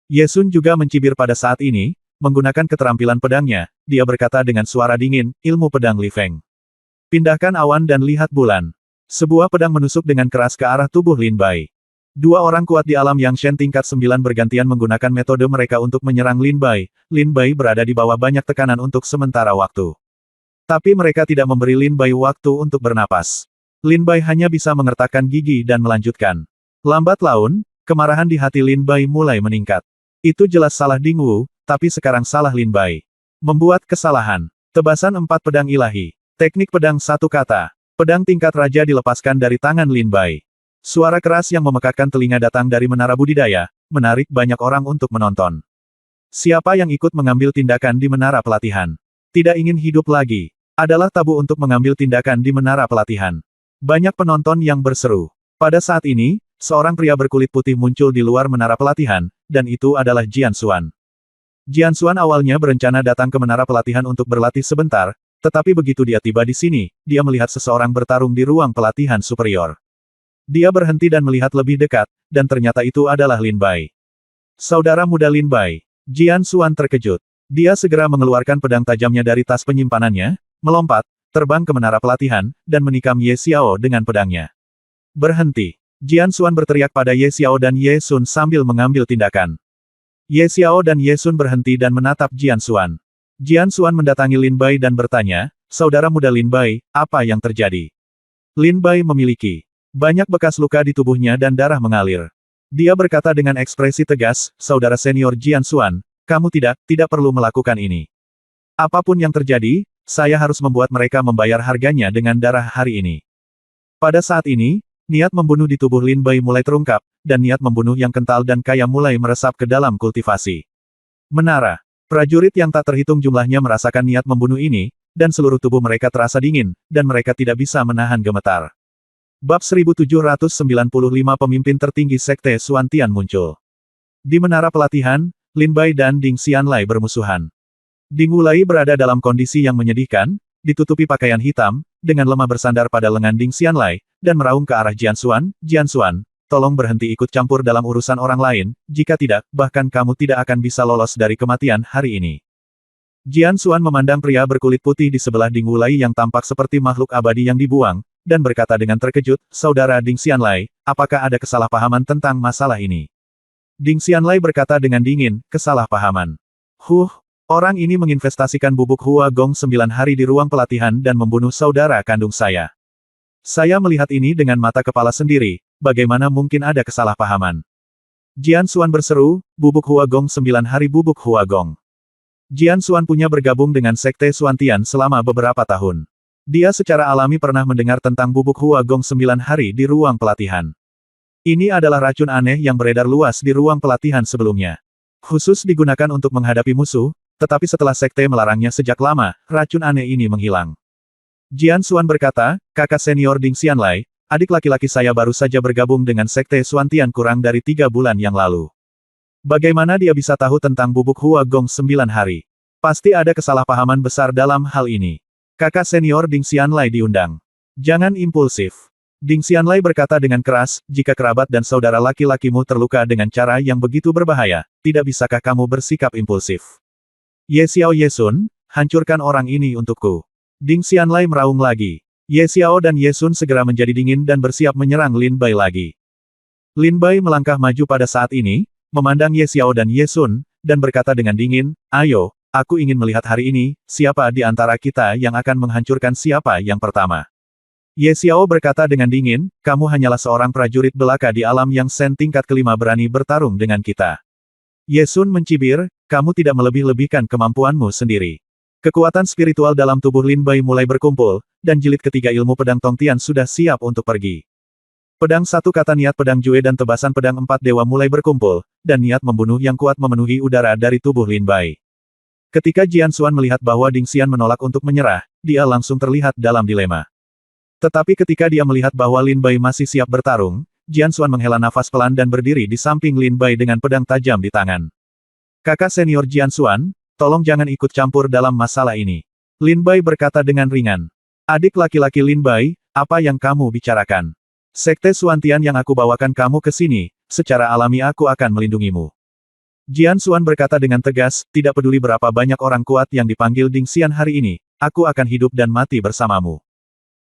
Ye Sun juga mencibir pada saat ini, menggunakan keterampilan pedangnya, dia berkata dengan suara dingin, ilmu pedang Li Feng. Pindahkan awan dan lihat bulan. Sebuah pedang menusuk dengan keras ke arah tubuh Lin Bai. Dua orang kuat di alam Yang Shen tingkat 9 bergantian menggunakan metode mereka untuk menyerang Lin Bai. Lin Bai berada di bawah banyak tekanan untuk sementara waktu. Tapi mereka tidak memberi Lin Bai waktu untuk bernapas. Lin Bai hanya bisa mengertakkan gigi dan melanjutkan. Lambat laun, kemarahan di hati Lin Bai mulai meningkat. Itu jelas salah Ding Wu, tapi sekarang salah Lin Bai. Membuat kesalahan. Tebasan 4 pedang ilahi. Teknik pedang satu kata. Pedang tingkat raja dilepaskan dari tangan Lin Bai. Suara keras yang memekakkan telinga datang dari menara budidaya, menarik banyak orang untuk menonton. Siapa yang ikut mengambil tindakan di menara pelatihan? Tidak ingin hidup lagi. Adalah tabu untuk mengambil tindakan di menara pelatihan. Banyak penonton yang berseru. Pada saat ini, seorang pria berkulit putih muncul di luar menara pelatihan, dan itu adalah Jian Xuan. Jian Xuan awalnya berencana datang ke menara pelatihan untuk berlatih sebentar, tetapi begitu dia tiba di sini, dia melihat seseorang bertarung di ruang pelatihan superior. Dia berhenti dan melihat lebih dekat, dan ternyata itu adalah Lin Bai. Saudara muda Lin Bai. Jian Xuan terkejut. Dia segera mengeluarkan pedang tajamnya dari tas penyimpanannya, melompat, terbang ke menara pelatihan, dan menikam Ye Xiao dengan pedangnya. Berhenti. Jian Xuan berteriak pada Ye Xiao dan Ye Sun sambil mengambil tindakan. Ye Xiao dan Ye Sun berhenti dan menatap Jian Xuan. Jian Xuan mendatangi Lin Bai dan bertanya, "Saudara muda Lin Bai, apa yang terjadi?" Lin Bai memiliki banyak bekas luka di tubuhnya dan darah mengalir. Dia berkata dengan ekspresi tegas, "Saudara senior Jian Xuan, kamu tidak perlu melakukan ini. Apapun yang terjadi, saya harus membuat mereka membayar harganya dengan darah hari ini." Pada saat ini, niat membunuh di tubuh Lin Bai mulai terungkap, dan niat membunuh yang kental dan kaya mulai meresap ke dalam kultivasi. Menara. Prajurit yang tak terhitung jumlahnya merasakan niat membunuh ini, dan seluruh tubuh mereka terasa dingin, dan mereka tidak bisa menahan gemetar. Bab 1795 Pemimpin tertinggi Sekte Xuantian muncul. Di menara pelatihan, Lin Bai dan Ding Xianlai bermusuhan. Ding Wulai berada dalam kondisi yang menyedihkan, ditutupi pakaian hitam, dengan lemah bersandar pada lengan Ding Xianlai, dan meraung ke arah Jian Xuan, "Jian Xuan, tolong berhenti ikut campur dalam urusan orang lain, jika tidak, bahkan kamu tidak akan bisa lolos dari kematian hari ini." Jian Xuan memandang pria berkulit putih di sebelah Ding Wulai yang tampak seperti makhluk abadi yang dibuang, dan berkata dengan terkejut, "Saudara Ding Xianlai, apakah ada kesalahpahaman tentang masalah ini?" Ding Xianlai berkata dengan dingin, "Kesalahpahaman. Orang ini menginvestasikan bubuk Hua Gong 9 hari di ruang pelatihan dan membunuh saudara kandung saya. Saya melihat ini dengan mata kepala sendiri, bagaimana mungkin ada kesalahpahaman?" Jian Xuan berseru, "Bubuk Hua Gong 9 hari bubuk Hua Gong." Jian Xuan punya bergabung dengan Sekte Xuantian selama beberapa tahun. Dia secara alami pernah mendengar tentang bubuk Hua Gong 9 hari di ruang pelatihan. Ini adalah racun aneh yang beredar luas di ruang pelatihan sebelumnya. Khusus digunakan untuk menghadapi musuh, tetapi setelah sekte melarangnya sejak lama, racun aneh ini menghilang. Jian Xuan berkata, "Kakak senior Ding Xianlai, adik laki-laki saya baru saja bergabung dengan Sekte Xuantian kurang dari 3 bulan yang lalu. Bagaimana dia bisa tahu tentang bubuk Hua Gong 9 hari? Pasti ada kesalahpahaman besar dalam hal ini. Kakak senior Ding Xianlai diundang. Jangan impulsif." Ding Xianlai berkata dengan keras, "Jika kerabat dan saudara laki-lakimu terluka dengan cara yang begitu berbahaya, tidak bisakah kamu bersikap impulsif?" "Ye Xiao Ye Sun, hancurkan orang ini untukku." Ding Xianlai meraung lagi. Ye Xiao dan Ye Sun segera menjadi dingin dan bersiap menyerang Lin Bai lagi. Lin Bai melangkah maju pada saat ini, memandang Ye Xiao dan Ye Sun, dan berkata dengan dingin, "Ayo, aku ingin melihat hari ini, siapa di antara kita yang akan menghancurkan siapa yang pertama." Ye Xiao berkata dengan dingin, "Kamu hanyalah seorang prajurit belaka di alam yang Shen tingkat kelima berani bertarung dengan kita." Ye Sun mencibir, "Kamu tidak melebih-lebihkan kemampuanmu sendiri." Kekuatan spiritual dalam tubuh Lin Bai mulai berkumpul, dan jilid ketiga ilmu pedang Tongtian sudah siap untuk pergi. Pedang satu kata niat pedang Jue dan tebasan pedang 4 dewa mulai berkumpul, dan niat membunuh yang kuat memenuhi udara dari tubuh Lin Bai. Ketika Jian Xuan melihat bahwa Ding Xian menolak untuk menyerah, dia langsung terlihat dalam dilema. Tetapi ketika dia melihat bahwa Lin Bai masih siap bertarung, Jian Xuan menghela nafas pelan dan berdiri di samping Lin Bai dengan pedang tajam di tangan. "Kakak senior Jian Xuan, tolong jangan ikut campur dalam masalah ini." Lin Bai berkata dengan ringan. "Adik laki-laki Lin Bai, apa yang kamu bicarakan? Sekte Xuantian yang aku bawakan kamu ke sini, secara alami aku akan melindungimu." Jian Xuan berkata dengan tegas, "Tidak peduli berapa banyak orang kuat yang dipanggil Ding Xian hari ini, aku akan hidup dan mati bersamamu."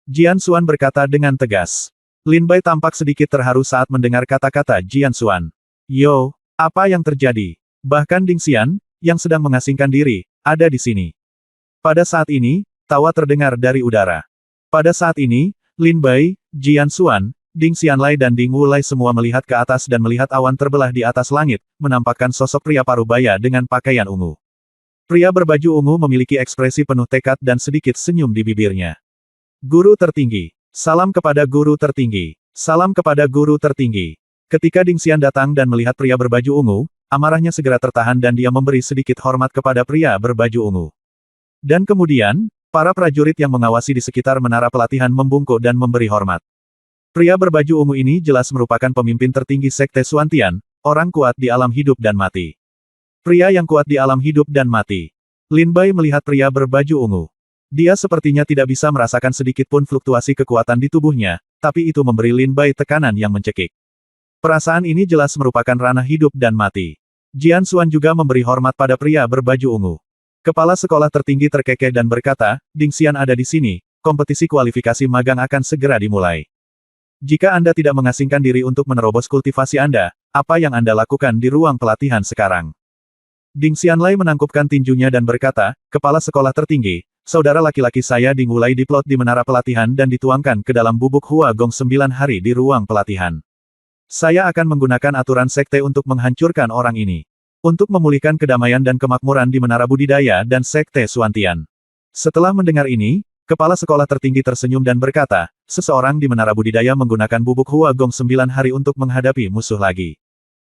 Jian Xuan berkata dengan tegas. Lin Bai tampak sedikit terharu saat mendengar kata-kata Jian Xuan. Yo, apa yang terjadi? Bahkan Ding Xian, yang sedang mengasingkan diri, ada di sini. Pada saat ini, tawa terdengar dari udara. Pada saat ini, Lin Bai, Jian Xuan, Ding Xianlai dan Ding Wulai semua melihat ke atas dan melihat awan terbelah di atas langit, menampakkan sosok pria parubaya dengan pakaian ungu. Pria berbaju ungu memiliki ekspresi penuh tekad dan sedikit senyum di bibirnya. Guru tertinggi. Salam kepada guru tertinggi. Salam kepada guru tertinggi. Ketika Ding Xian datang dan melihat pria berbaju ungu, amarahnya segera tertahan dan dia memberi sedikit hormat kepada pria berbaju ungu. Dan kemudian, para prajurit yang mengawasi di sekitar menara pelatihan membungkuk dan memberi hormat. Pria berbaju ungu ini jelas merupakan pemimpin tertinggi Sekte Xuantian, orang kuat di alam hidup dan mati. Pria yang kuat di alam hidup dan mati. Lin Bai melihat pria berbaju ungu. Dia sepertinya tidak bisa merasakan sedikit pun fluktuasi kekuatan di tubuhnya, tapi itu memberi Lin Bai tekanan yang mencekik. Perasaan ini jelas merupakan ranah hidup dan mati. Jian Xuan juga memberi hormat pada pria berbaju ungu. Kepala sekolah tertinggi terkekeh dan berkata, Ding Xian ada di sini, kompetisi kualifikasi magang akan segera dimulai. Jika Anda tidak mengasingkan diri untuk menerobos kultivasi Anda, apa yang Anda lakukan di ruang pelatihan sekarang? Ding Xianlai menangkupkan tinjunya dan berkata, Kepala sekolah tertinggi, saudara laki-laki saya Ding Wulai diplot di menara pelatihan dan dituangkan ke dalam bubuk Hua Gong 9 hari di ruang pelatihan. Saya akan menggunakan aturan sekte untuk menghancurkan orang ini. Untuk memulihkan kedamaian dan kemakmuran di menara budidaya dan sekte Xuantian. Setelah mendengar ini, kepala sekolah tertinggi tersenyum dan berkata, seseorang di menara budidaya menggunakan bubuk Hua Gong 9 hari untuk menghadapi musuh lagi.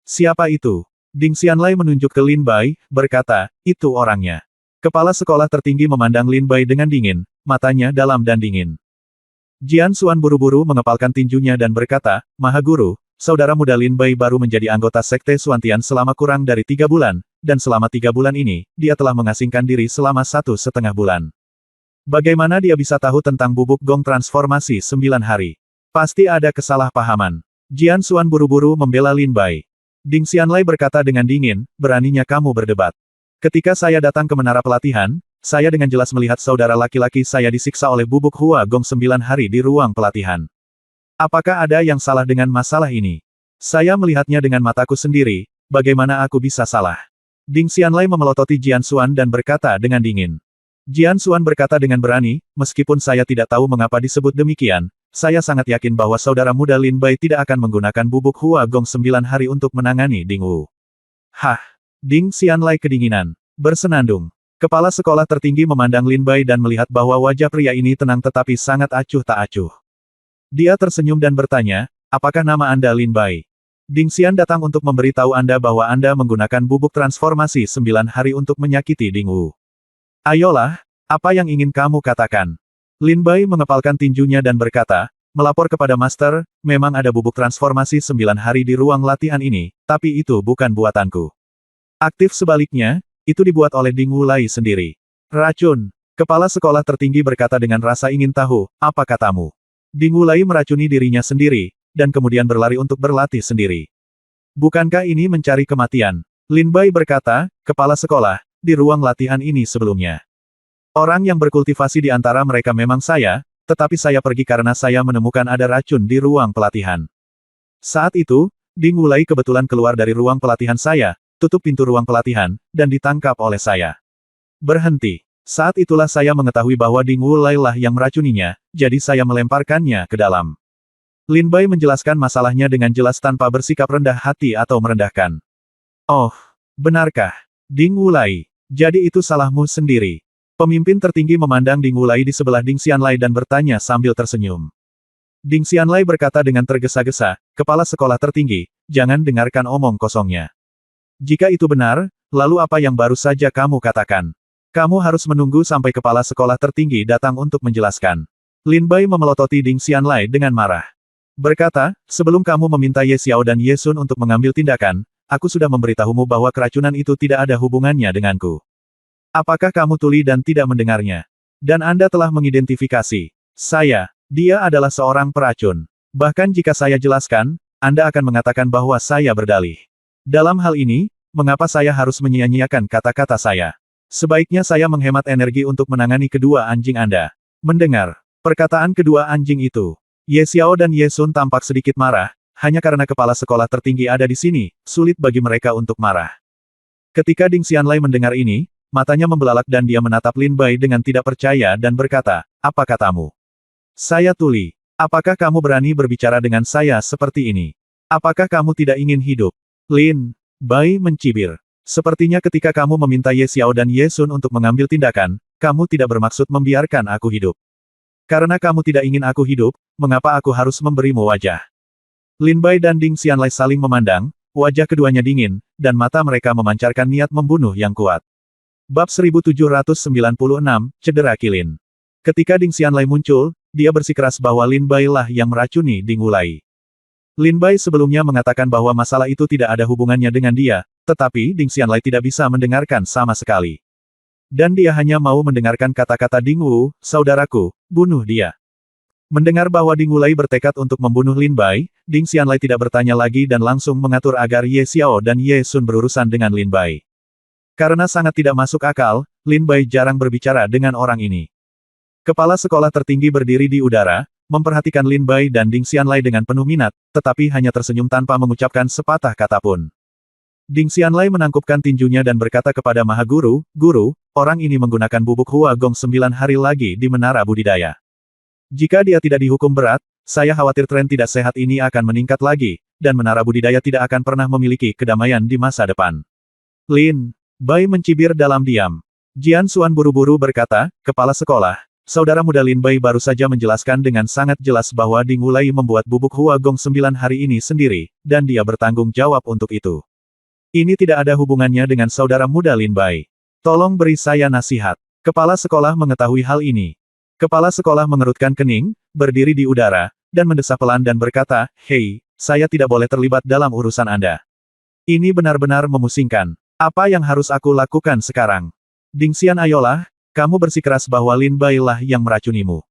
Siapa itu? Ding Xianlai menunjuk ke Lin Bai, berkata, itu orangnya. Kepala sekolah tertinggi memandang Lin Bai dengan dingin, matanya dalam dan dingin. Jian Xuan buru-buru mengepalkan tinjunya dan berkata, Maha Guru, saudara muda Lin Bai baru menjadi anggota Sekte Xuantian selama kurang dari 3 bulan, dan selama 3 bulan ini, dia telah mengasingkan diri selama 1,5 bulan. Bagaimana dia bisa tahu tentang bubuk gong transformasi 9 hari? Pasti ada kesalahpahaman. Jian Xuan buru-buru membela Lin Bai. Ding Xianlai berkata dengan dingin, beraninya kamu berdebat. Ketika saya datang ke menara pelatihan, saya dengan jelas melihat saudara laki-laki saya disiksa oleh bubuk Hua Gong 9 hari di ruang pelatihan. Apakah ada yang salah dengan masalah ini? Saya melihatnya dengan mataku sendiri, bagaimana aku bisa salah? Ding Xianlai memelototi Jian Xuan dan berkata dengan dingin. Jian Xuan berkata dengan berani, meskipun saya tidak tahu mengapa disebut demikian, saya sangat yakin bahwa saudara muda Lin Bai tidak akan menggunakan bubuk Hua Gong 9 hari untuk menangani Ding Wu. Hah! Ding Xianlai kedinginan. Bersenandung. Kepala sekolah tertinggi memandang Lin Bai dan melihat bahwa wajah pria ini tenang tetapi sangat acuh tak acuh. Dia tersenyum dan bertanya, apakah nama Anda Lin Bai? Ding Xian datang untuk memberitahu Anda bahwa Anda menggunakan bubuk transformasi 9 hari untuk menyakiti Ding Wu. Ayolah, apa yang ingin kamu katakan? Lin Bai mengepalkan tinjunya dan berkata, melapor kepada Master, memang ada bubuk transformasi 9 hari di ruang latihan ini, tapi itu bukan buatanku. Aktif sebaliknya, itu dibuat oleh Ding Wulai sendiri. Racun. Kepala sekolah tertinggi berkata dengan rasa ingin tahu, apa katamu? Ding Wulai meracuni dirinya sendiri, dan kemudian berlari untuk berlatih sendiri. Bukankah ini mencari kematian? Lin Bai berkata, kepala sekolah, di ruang latihan ini sebelumnya. Orang yang berkultivasi di antara mereka memang saya, tetapi saya pergi karena saya menemukan ada racun di ruang pelatihan. Saat itu, Ding Wulai kebetulan keluar dari ruang pelatihan saya, tutup pintu ruang pelatihan, dan ditangkap oleh saya. Berhenti. Saat itulah saya mengetahui bahwa Ding Wulai lah yang meracuninya, jadi saya melemparkannya ke dalam. Lin Bai menjelaskan masalahnya dengan jelas tanpa bersikap rendah hati atau merendahkan. Oh, benarkah? Ding Wulai. Jadi itu salahmu sendiri. Pemimpin tertinggi memandang Ding Wulai di sebelah Ding Xianlai dan bertanya sambil tersenyum. Ding Xianlai berkata dengan tergesa-gesa, kepala sekolah tertinggi, jangan dengarkan omong kosongnya. Jika itu benar, lalu apa yang baru saja kamu katakan? Kamu harus menunggu sampai kepala sekolah tertinggi datang untuk menjelaskan. Lin Bai memelototi Ding Xianlai dengan marah. Berkata, sebelum kamu meminta Ye Xiao dan Ye Sun untuk mengambil tindakan, aku sudah memberitahumu bahwa keracunan itu tidak ada hubungannya denganku. Apakah kamu tuli dan tidak mendengarnya? Dan Anda telah mengidentifikasi dia adalah seorang peracun. Bahkan jika saya jelaskan, Anda akan mengatakan bahwa saya berdalih. Dalam hal ini, mengapa saya harus menyia-nyiakan kata-kata saya? Sebaiknya saya menghemat energi untuk menangani kedua anjing Anda. Mendengar perkataan kedua anjing itu, Ye Xiao dan Ye Sun tampak sedikit marah, hanya karena kepala sekolah tertinggi ada di sini, sulit bagi mereka untuk marah. Ketika Ding Xianlai mendengar ini, matanya membelalak dan dia menatap Lin Bai dengan tidak percaya dan berkata, "Apa katamu?" "Saya tuli. Apakah kamu berani berbicara dengan saya seperti ini? Apakah kamu tidak ingin hidup?" Lin Bai mencibir. "Sepertinya ketika kamu meminta Ye Xiao dan Ye Sun untuk mengambil tindakan, kamu tidak bermaksud membiarkan aku hidup. Karena kamu tidak ingin aku hidup, mengapa aku harus memberimu wajah?" Lin Bai dan Ding Xianlai saling memandang, wajah keduanya dingin, dan mata mereka memancarkan niat membunuh yang kuat. Bab 1796, Cedera Kilin. Ketika Ding Xianlai muncul, dia bersikeras bahwa Lin Bai lah yang meracuni Ding Wulai. Lin Bai sebelumnya mengatakan bahwa masalah itu tidak ada hubungannya dengan dia, tetapi Ding Xianlai tidak bisa mendengarkan sama sekali. Dan dia hanya mau mendengarkan kata-kata Ding Wu, "Saudaraku, bunuh dia." Mendengar bahwa Ding Wulai bertekad untuk membunuh Lin Bai, Ding Xianlai tidak bertanya lagi dan langsung mengatur agar Ye Xiao dan Ye Sun berurusan dengan Lin Bai. Karena sangat tidak masuk akal, Lin Bai jarang berbicara dengan orang ini. Kepala sekolah tertinggi berdiri di udara, memperhatikan Lin Bai dan Ding Xianlai dengan penuh minat, tetapi hanya tersenyum tanpa mengucapkan sepatah kata pun. Ding Xianlai menangkupkan tinjunya dan berkata kepada Maha Guru, "Guru, orang ini menggunakan bubuk Hua Gong 9 hari lagi di menara budidaya. Jika dia tidak dihukum berat, saya khawatir tren tidak sehat ini akan meningkat lagi, dan menara budidaya tidak akan pernah memiliki kedamaian di masa depan." Lin Bai mencibir dalam diam. Jian Xuan buru-buru berkata, "Kepala sekolah, saudara muda Lin Bai baru saja menjelaskan dengan sangat jelas bahwa Ding Wulai membuat bubuk Hua Gong 9 hari ini sendiri, dan dia bertanggung jawab untuk itu. Ini tidak ada hubungannya dengan saudara muda Lin Bai. Tolong beri saya nasihat." Kepala sekolah mengetahui hal ini. Kepala sekolah mengerutkan kening, berdiri di udara, dan mendesah pelan dan berkata, "Hei, saya tidak boleh terlibat dalam urusan Anda. Ini benar-benar memusingkan. Apa yang harus aku lakukan sekarang?" "Ding Xian, ayolah, kamu bersikeras bahwa Lin Bai lah yang meracunimu.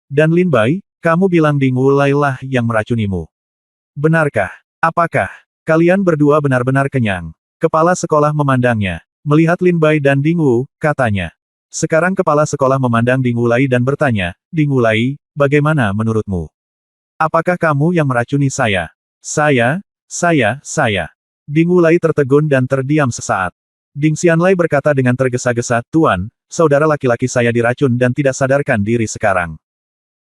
Dan Lin Bai, kamu bilang Ding Wulai lah yang meracunimu. Benarkah? Apakah kalian berdua benar-benar kenyang?" Kepala sekolah memandangnya. Melihat Lin Bai dan Ding Wu, katanya. Sekarang kepala sekolah memandang Ding Wulai dan bertanya, "Ding Wulai, bagaimana menurutmu? Apakah kamu yang meracuni saya?" Saya. Ding Wulai tertegun dan terdiam sesaat. Ding Xianlai berkata dengan tergesa-gesa, "Tuan, saudara laki-laki saya diracun dan tidak sadarkan diri sekarang.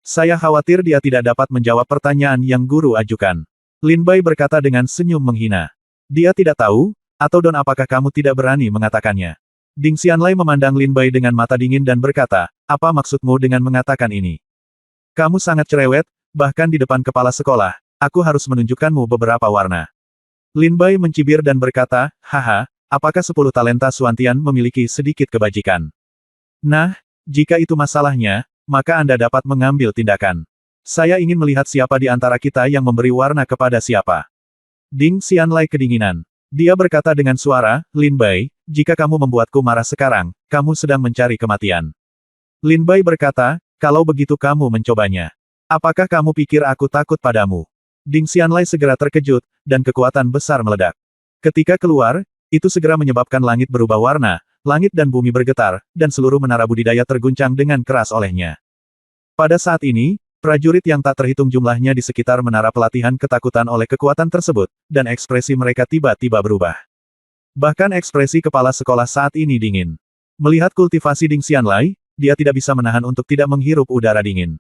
Saya khawatir dia tidak dapat menjawab pertanyaan yang guru ajukan." Lin Bai berkata dengan senyum menghina. "Dia tidak tahu, atau Don, apakah kamu tidak berani mengatakannya?" Ding Xianlai memandang Lin Bai dengan mata dingin dan berkata, "Apa maksudmu dengan mengatakan ini? Kamu sangat cerewet, bahkan di depan kepala sekolah, aku harus menunjukkanmu beberapa warna." Lin Bai mencibir dan berkata, "Haha, apakah 10 talenta Suantian memiliki sedikit kebajikan? Nah, jika itu masalahnya, maka Anda dapat mengambil tindakan. Saya ingin melihat siapa di antara kita yang memberi warna kepada siapa." Ding Xianlai kedinginan. Dia berkata dengan suara, "Lin Bai, jika kamu membuatku marah sekarang, kamu sedang mencari kematian." Lin Bai berkata, "Kalau begitu kamu mencobanya. Apakah kamu pikir aku takut padamu?" Ding Xianlai segera terkejut, dan kekuatan besar meledak. Ketika keluar, itu segera menyebabkan langit berubah warna, langit dan bumi bergetar, dan seluruh menara budidaya terguncang dengan keras olehnya. Pada saat ini, prajurit yang tak terhitung jumlahnya di sekitar menara pelatihan ketakutan oleh kekuatan tersebut, dan ekspresi mereka tiba-tiba berubah. Bahkan ekspresi kepala sekolah saat ini dingin. Melihat kultivasi Ding Xianlai, dia tidak bisa menahan untuk tidak menghirup udara dingin.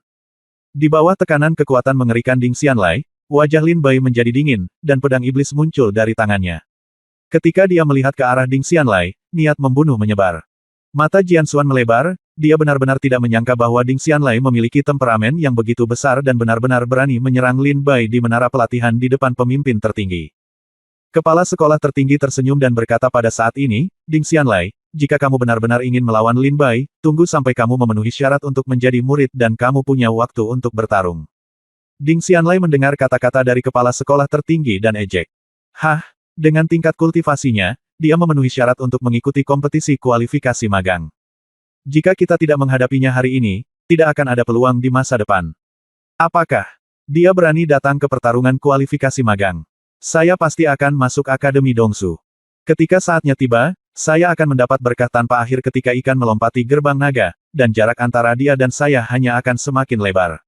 Di bawah tekanan kekuatan mengerikan Ding Xianlai, wajah Lin Bai menjadi dingin, dan pedang iblis muncul dari tangannya. Ketika dia melihat ke arah Ding Xianlai, niat membunuh menyebar. Mata Jian Xuan melebar, dia benar-benar tidak menyangka bahwa Ding Xianlai memiliki temperamen yang begitu besar dan benar-benar berani menyerang Lin Bai di menara pelatihan di depan pemimpin tertinggi. Kepala sekolah tertinggi tersenyum dan berkata pada saat ini, "Ding Xianlai, jika kamu benar-benar ingin melawan Lin Bai, tunggu sampai kamu memenuhi syarat untuk menjadi murid dan kamu punya waktu untuk bertarung." Ding Xianlai mendengar kata-kata dari kepala sekolah tertinggi dan ejek. "Hah, dengan tingkat kultivasinya, dia memenuhi syarat untuk mengikuti kompetisi kualifikasi magang. Jika kita tidak menghadapinya hari ini, tidak akan ada peluang di masa depan. Apakah dia berani datang ke pertarungan kualifikasi magang? Saya pasti akan masuk Akademi Dongsu. Ketika saatnya tiba, saya akan mendapat berkah tanpa akhir ketika ikan melompati gerbang naga, dan jarak antara dia dan saya hanya akan semakin lebar."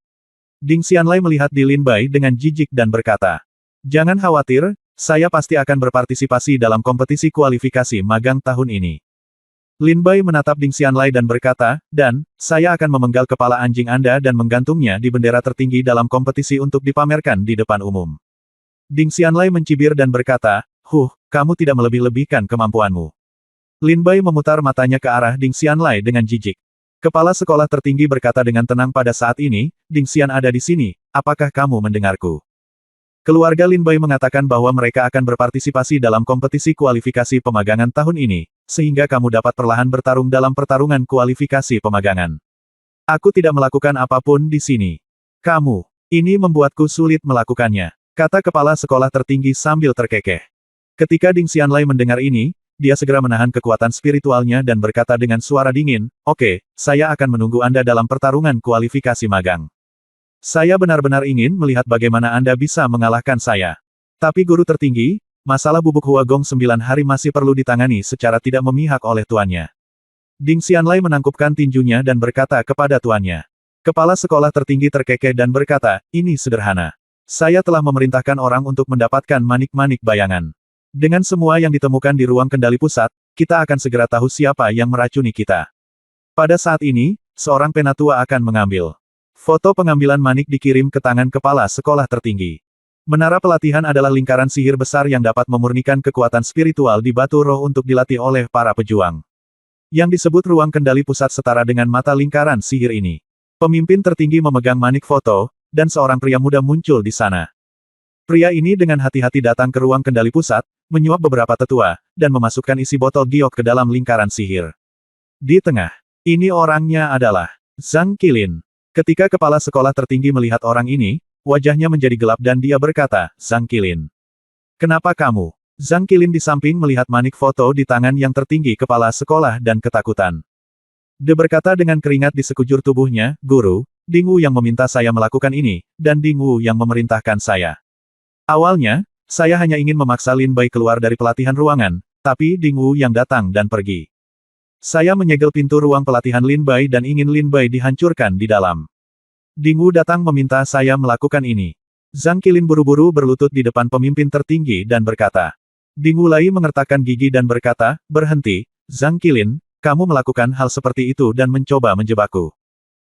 Ding Xianlai melihat Di Lin Bai dengan jijik dan berkata, "Jangan khawatir, saya pasti akan berpartisipasi dalam kompetisi kualifikasi magang tahun ini." Lin Bai menatap Ding Xianlai dan berkata, "Dan, saya akan memenggal kepala anjing Anda dan menggantungnya di bendera tertinggi dalam kompetisi untuk dipamerkan di depan umum." Ding Xianlai mencibir dan berkata, kamu tidak melebih-lebihkan kemampuanmu." Lin Bai memutar matanya ke arah Ding Xianlai dengan jijik. Kepala sekolah tertinggi berkata dengan tenang pada saat ini, "Ding Xian ada di sini, apakah kamu mendengarku?" Keluarga Lin Bai mengatakan bahwa mereka akan berpartisipasi dalam kompetisi kualifikasi pemagangan tahun ini, sehingga kamu dapat perlahan bertarung dalam pertarungan kualifikasi pemagangan. Aku tidak melakukan apapun di sini. Ini membuatku sulit melakukannya, kata kepala sekolah tertinggi sambil terkekeh. Ketika Ding Xianlai mendengar ini, dia segera menahan kekuatan spiritualnya dan berkata dengan suara dingin, "Oke, saya akan menunggu Anda dalam pertarungan kualifikasi magang. Saya benar-benar ingin melihat bagaimana Anda bisa mengalahkan saya. Tapi guru tertinggi, masalah bubuk Huagong 9 hari masih perlu ditangani secara tidak memihak oleh tuannya." Ding Xianlai menangkupkan tinjunya dan berkata kepada tuannya. Kepala sekolah tertinggi terkekeh dan berkata, "Ini sederhana. Saya telah memerintahkan orang untuk mendapatkan manik-manik bayangan. Dengan semua yang ditemukan di ruang kendali pusat, kita akan segera tahu siapa yang meracuni kita. Pada saat ini, seorang penatua akan mengambil." Foto pengambilan manik dikirim ke tangan kepala sekolah tertinggi. Menara pelatihan adalah lingkaran sihir besar yang dapat memurnikan kekuatan spiritual di batu roh untuk dilatih oleh para pejuang. Yang disebut ruang kendali pusat setara dengan mata lingkaran sihir ini. Pemimpin tertinggi memegang manik foto, dan seorang pria muda muncul di sana. Pria ini dengan hati-hati datang ke ruang kendali pusat, menyuap beberapa tetua, dan memasukkan isi botol giok ke dalam lingkaran sihir. Di tengah, ini orangnya adalah Zhang Qilin. Ketika kepala sekolah tertinggi melihat orang ini, wajahnya menjadi gelap dan dia berkata, "Zhang Qilin. Kenapa kamu?" Zhang Qilin di samping melihat manik foto di tangan yang tertinggi kepala sekolah dan ketakutan. Dia berkata dengan keringat di sekujur tubuhnya, "Guru, Ding Wu yang meminta saya melakukan ini, dan Ding Wu yang memerintahkan saya. Awalnya, saya hanya ingin memaksa Lin Bai keluar dari pelatihan ruangan, tapi Ding Wu yang datang dan pergi. Saya menyegel pintu ruang pelatihan Lin Bai dan ingin Lin Bai dihancurkan di dalam. Ding Wu datang meminta saya melakukan ini." Zhang Qilin buru-buru berlutut di depan pemimpin tertinggi dan berkata. Ding Wu Lai mengertakkan gigi dan berkata, "Berhenti, Zhang Qilin, kamu melakukan hal seperti itu dan mencoba menjebakku.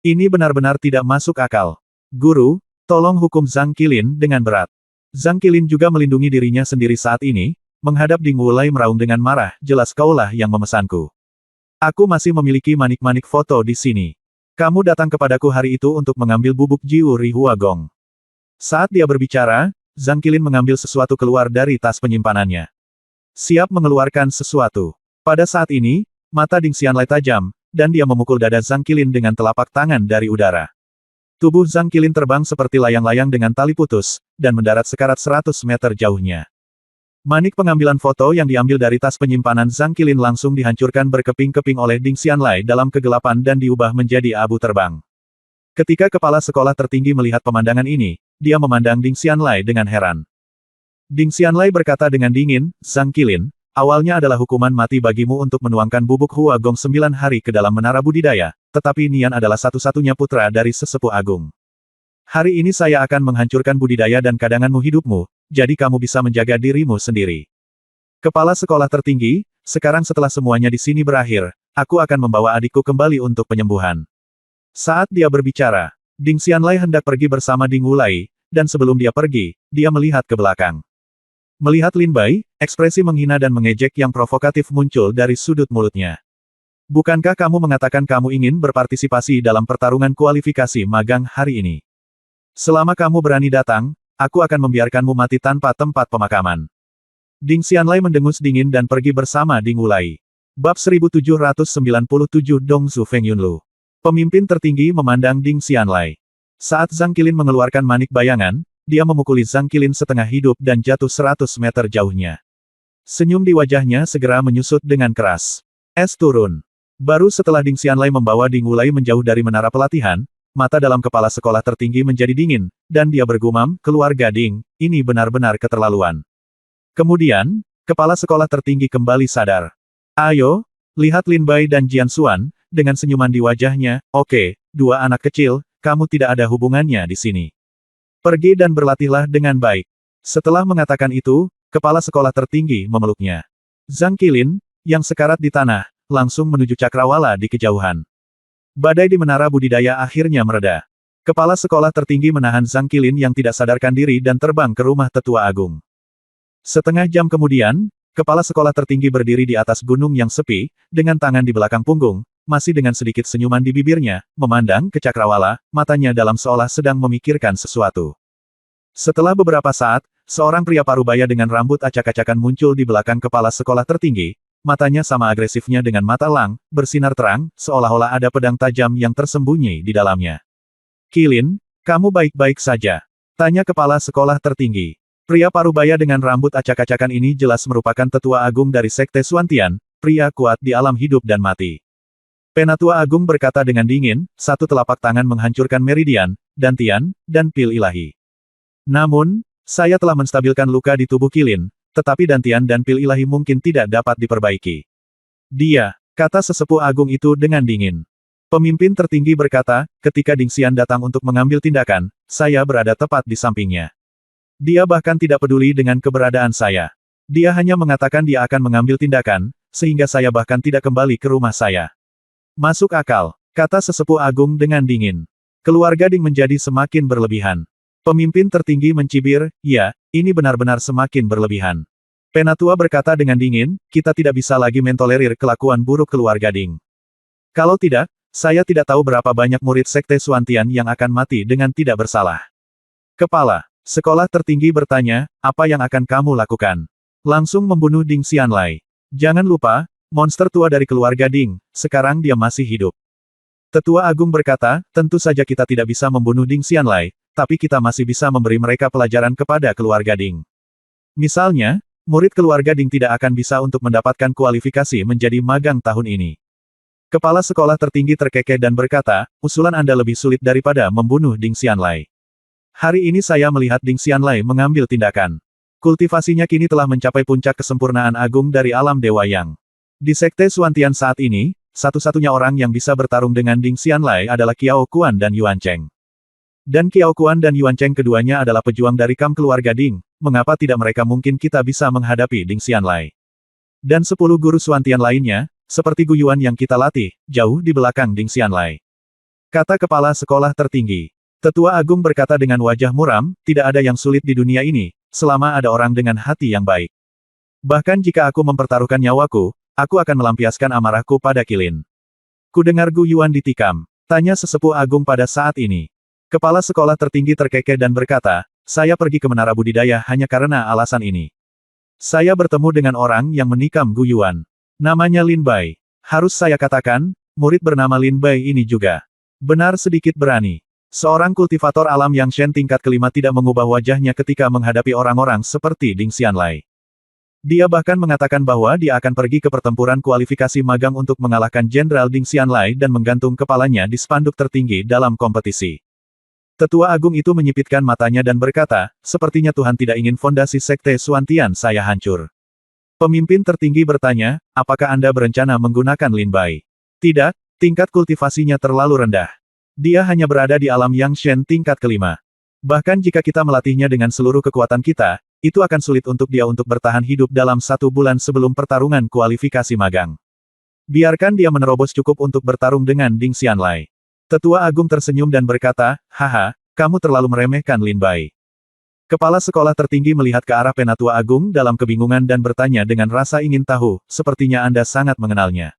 Ini benar-benar tidak masuk akal. Guru, tolong hukum Zhang Qilin dengan berat." Zhang Qilin juga melindungi dirinya sendiri saat ini, menghadap Ding Wu Lai meraung dengan marah, "Jelas kaulah yang memesanku. Aku masih memiliki manik-manik foto di sini. Kamu datang kepadaku hari itu untuk mengambil bubuk Jiu Ri Huagong." Saat dia berbicara, Zhang Qilin mengambil sesuatu keluar dari tas penyimpanannya. Siap mengeluarkan sesuatu. Pada saat ini, mata Ding Xianlai tajam, dan dia memukul dada Zhang Qilin dengan telapak tangan dari udara. Tubuh Zhang Qilin terbang seperti layang-layang dengan tali putus, dan mendarat sekarat 100 meter jauhnya. Manik pengambilan foto yang diambil dari tas penyimpanan Zhang Qilin langsung dihancurkan berkeping-keping oleh Ding Xianlai dalam kegelapan dan diubah menjadi abu terbang. Ketika kepala sekolah tertinggi melihat pemandangan ini, dia memandang Ding Xianlai dengan heran. Ding Xianlai berkata dengan dingin, "Zhang Qilin, awalnya adalah hukuman mati bagimu untuk menuangkan bubuk Huagong 9 hari ke dalam menara budidaya, tetapi Nian adalah satu-satunya putra dari sesepuh agung. Hari ini saya akan menghancurkan budidaya dan kadanganmu hidupmu, jadi kamu bisa menjaga dirimu sendiri. Kepala sekolah tertinggi, sekarang setelah semuanya di sini berakhir, aku akan membawa adikku kembali untuk penyembuhan." Saat dia berbicara, Ding Xianlai hendak pergi bersama Ding Wu Lai, dan sebelum dia pergi, dia melihat ke belakang. Melihat Lin Bai, ekspresi menghina dan mengejek yang provokatif muncul dari sudut mulutnya. "Bukankah kamu mengatakan kamu ingin berpartisipasi dalam pertarungan kualifikasi magang hari ini? Selama kamu berani datang, aku akan membiarkanmu mati tanpa tempat pemakaman." Ding Xianlai mendengus dingin dan pergi bersama Ding Wu Lai. Bab 1797 Dongzu Feng Yunlu. Pemimpin tertinggi memandang Ding Xianlai. Saat Zhang Qilin mengeluarkan manik bayangan, dia memukuli Zhang Qilin setengah hidup dan jatuh 100 meter jauhnya. Senyum di wajahnya segera menyusut dengan keras. Es turun. Baru setelah Ding Xianlai membawa Ding Wu Lai menjauh dari menara pelatihan, mata dalam kepala sekolah tertinggi menjadi dingin, dan dia bergumam, "Keluarga Ding, ini benar-benar keterlaluan." Kemudian, kepala sekolah tertinggi kembali sadar. "Ayo, lihat Lin Bai dan Jian Xuan," dengan senyuman di wajahnya, "Oke, dua anak kecil, kamu tidak ada hubungannya di sini. Pergi dan berlatihlah dengan baik. Setelah mengatakan itu, kepala sekolah tertinggi memeluknya. Zhang Qilin, yang sekarat di tanah, langsung menuju cakrawala di kejauhan. Badai di menara budidaya akhirnya mereda. Kepala sekolah tertinggi menahan Zhang Qilin yang tidak sadarkan diri dan terbang ke rumah tetua agung. Setengah jam kemudian, kepala sekolah tertinggi berdiri di atas gunung yang sepi, dengan tangan di belakang punggung, masih dengan sedikit senyuman di bibirnya, memandang ke cakrawala, matanya dalam seolah sedang memikirkan sesuatu. Setelah beberapa saat, seorang pria parubaya dengan rambut acak-acakan muncul di belakang kepala sekolah tertinggi, matanya sama agresifnya dengan mata elang, bersinar terang, seolah-olah ada pedang tajam yang tersembunyi di dalamnya. Qilin, kamu baik-baik saja? Tanya kepala sekolah tertinggi. Pria parubaya dengan rambut acak-acakan ini jelas merupakan tetua agung dari Sekte Xuantian, pria kuat di alam hidup dan mati. Penatua Agung berkata dengan dingin, satu telapak tangan menghancurkan meridian, dantian, dan pil ilahi. Namun, saya telah menstabilkan luka di tubuh Qilin, tetapi dantian dan pil ilahi mungkin tidak dapat diperbaiki. Dia, kata sesepuh agung itu dengan dingin. Pemimpin tertinggi berkata, ketika Ding Xian datang untuk mengambil tindakan, saya berada tepat di sampingnya. Dia bahkan tidak peduli dengan keberadaan saya. Dia hanya mengatakan dia akan mengambil tindakan, sehingga saya bahkan tidak kembali ke rumah saya. Masuk akal, kata sesepuh agung dengan dingin. Keluarga Ding menjadi semakin berlebihan. Pemimpin tertinggi mencibir, ya, ini benar-benar semakin berlebihan. Penatua berkata dengan dingin, kita tidak bisa lagi mentolerir kelakuan buruk keluarga Ding. Kalau tidak, saya tidak tahu berapa banyak murid Sekte Xuantian yang akan mati dengan tidak bersalah. Kepala sekolah tertinggi bertanya, apa yang akan kamu lakukan? Langsung membunuh Ding Xianlai. Jangan lupa, monster tua dari keluarga Ding, sekarang dia masih hidup. Tetua Agung berkata, tentu saja kita tidak bisa membunuh Ding Xianlai, tapi kita masih bisa memberi mereka pelajaran kepada keluarga Ding. Misalnya, murid keluarga Ding tidak akan bisa untuk mendapatkan kualifikasi menjadi magang tahun ini. Kepala sekolah tertinggi terkekeh dan berkata, usulan Anda lebih sulit daripada membunuh Ding Xianlai. Hari ini saya melihat Ding Xianlai mengambil tindakan. Kultivasinya kini telah mencapai puncak kesempurnaan agung dari alam Dewa Yang. Di Sekte Xuantian saat ini, satu-satunya orang yang bisa bertarung dengan Ding Xianlai adalah Qiao Kuan dan Yuan Cheng. Dan Qiao Kuan dan Yuan Cheng keduanya adalah pejuang dari kam keluarga Ding, mengapa tidak mereka mungkin kita bisa menghadapi Ding Xianlai. Dan 10 guru Xuantian lainnya, seperti Gu Yuan yang kita latih, jauh di belakang Ding Xianlai. Kata kepala sekolah tertinggi. Tetua Agung berkata dengan wajah muram, tidak ada yang sulit di dunia ini, selama ada orang dengan hati yang baik. Bahkan jika aku mempertaruhkan nyawaku, aku akan melampiaskan amarahku pada Qilin. Ku dengar Gu Yuan ditikam. Tanya sesepuh agung pada saat ini. Kepala sekolah tertinggi terkekeh dan berkata, saya pergi ke menara budidaya hanya karena alasan ini. Saya bertemu dengan orang yang menikam Gu Yuan. Namanya Lin Bai. Harus saya katakan, murid bernama Lin Bai ini juga benar sedikit berani. Seorang kultivator alam yang Shen tingkat kelima tidak mengubah wajahnya ketika menghadapi orang-orang seperti Ding Xianlai. Dia bahkan mengatakan bahwa dia akan pergi ke pertempuran kualifikasi magang untuk mengalahkan Jenderal Ding Xianlai dan menggantung kepalanya di spanduk tertinggi dalam kompetisi. Tetua Agung itu menyipitkan matanya dan berkata, sepertinya Tuhan tidak ingin fondasi Sekte Xuantian saya hancur. Pemimpin tertinggi bertanya, apakah Anda berencana menggunakan Lin Bai? Tidak, tingkat kultivasinya terlalu rendah. Dia hanya berada di alam Yang Shen tingkat kelima. Bahkan jika kita melatihnya dengan seluruh kekuatan kita, itu akan sulit untuk dia untuk bertahan hidup dalam 1 bulan sebelum pertarungan kualifikasi magang. Biarkan dia menerobos cukup untuk bertarung dengan Ding Xianlai. Tetua Agung tersenyum dan berkata, haha, kamu terlalu meremehkan Lin Bai. Kepala sekolah tertinggi melihat ke arah Penatua Agung dalam kebingungan dan bertanya dengan rasa ingin tahu, sepertinya Anda sangat mengenalnya.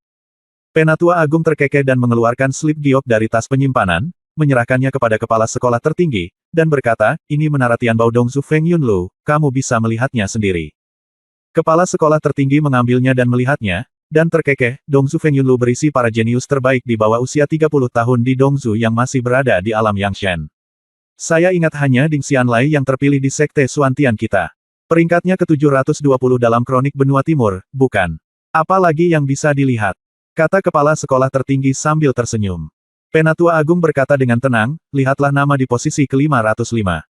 Penatua Agung terkekeh dan mengeluarkan slip giok dari tas penyimpanan, menyerahkannya kepada kepala sekolah tertinggi, dan berkata, ini menara Tianbao Dongzu Feng Yunlu, kamu bisa melihatnya sendiri. Kepala sekolah tertinggi mengambilnya dan melihatnya, dan terkekeh, Dongzu Feng Yunlu berisi para jenius terbaik di bawah usia 30 tahun di Dongzu yang masih berada di alam Yang Shen. Saya ingat hanya Ding Xianlai yang terpilih di Sekte Xuantian kita. Peringkatnya ke-720 dalam kronik benua timur, bukan? Apalagi yang bisa dilihat? Kata kepala sekolah tertinggi sambil tersenyum. Penatua Agung berkata dengan tenang, lihatlah nama di posisi ke-505.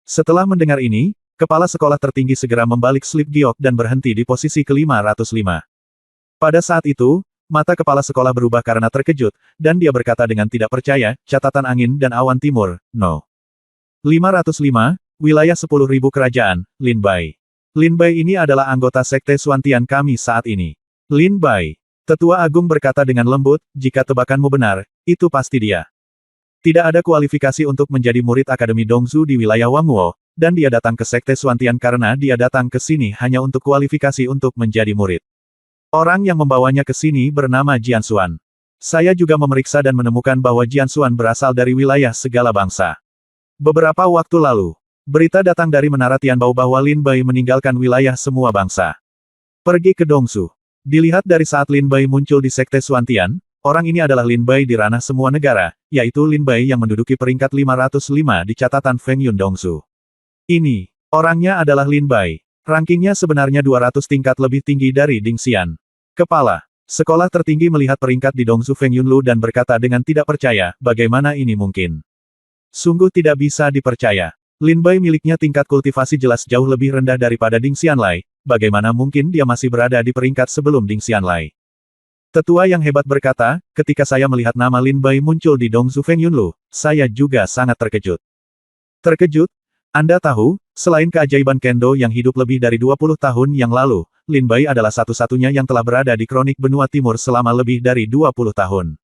Setelah mendengar ini, kepala sekolah tertinggi segera membalik slip giok dan berhenti di posisi ke-505. Pada saat itu, Mata kepala sekolah berubah karena terkejut, dan dia berkata dengan tidak percaya, catatan angin dan awan timur, no. 505, wilayah 10.000 kerajaan, Lin Bai. Lin Bai ini adalah anggota sekte Suantian kami saat ini. Lin Bai. Tetua Agung berkata dengan lembut, jika tebakanmu benar, itu pasti dia. Tidak ada kualifikasi untuk menjadi murid Akademi Dongzu di wilayah Wangguo, dan dia datang ke sekte Suantian karena dia datang ke sini hanya untuk kualifikasi untuk menjadi murid. Orang yang membawanya ke sini bernama Jian Xuan. Saya juga memeriksa dan menemukan bahwa Jian Xuan berasal dari wilayah segala bangsa. Beberapa waktu lalu, berita datang dari Menara Tianbao bahwa Lin Bai meninggalkan wilayah semua bangsa. Pergi ke Dongzu. Dilihat dari saat Lin Bai muncul di sekte Suantian, orang ini adalah Lin Bai di ranah semua negara, yaitu Lin Bai yang menduduki peringkat 505 di catatan Feng Yun Dongzu. Ini, orangnya adalah Lin Bai. Rankingnya sebenarnya 200 tingkat lebih tinggi dari Ding Xian. Kepala sekolah tertinggi melihat peringkat di Dongzu Feng Yunlu dan berkata dengan tidak percaya, bagaimana ini mungkin? Sungguh tidak bisa dipercaya. Lin Bai miliknya tingkat kultivasi jelas jauh lebih rendah daripada Ding Xianlai, bagaimana mungkin dia masih berada di peringkat sebelum Ding Xianlai? Tetua yang hebat berkata, ketika saya melihat nama Lin Bai muncul di Dongzu Feng Yunlu, saya juga sangat terkejut. Terkejut? Anda tahu, selain keajaiban Kendo yang hidup lebih dari 20 tahun yang lalu, Lin Bai adalah satu-satunya yang telah berada di kronik benua timur selama lebih dari 20 tahun.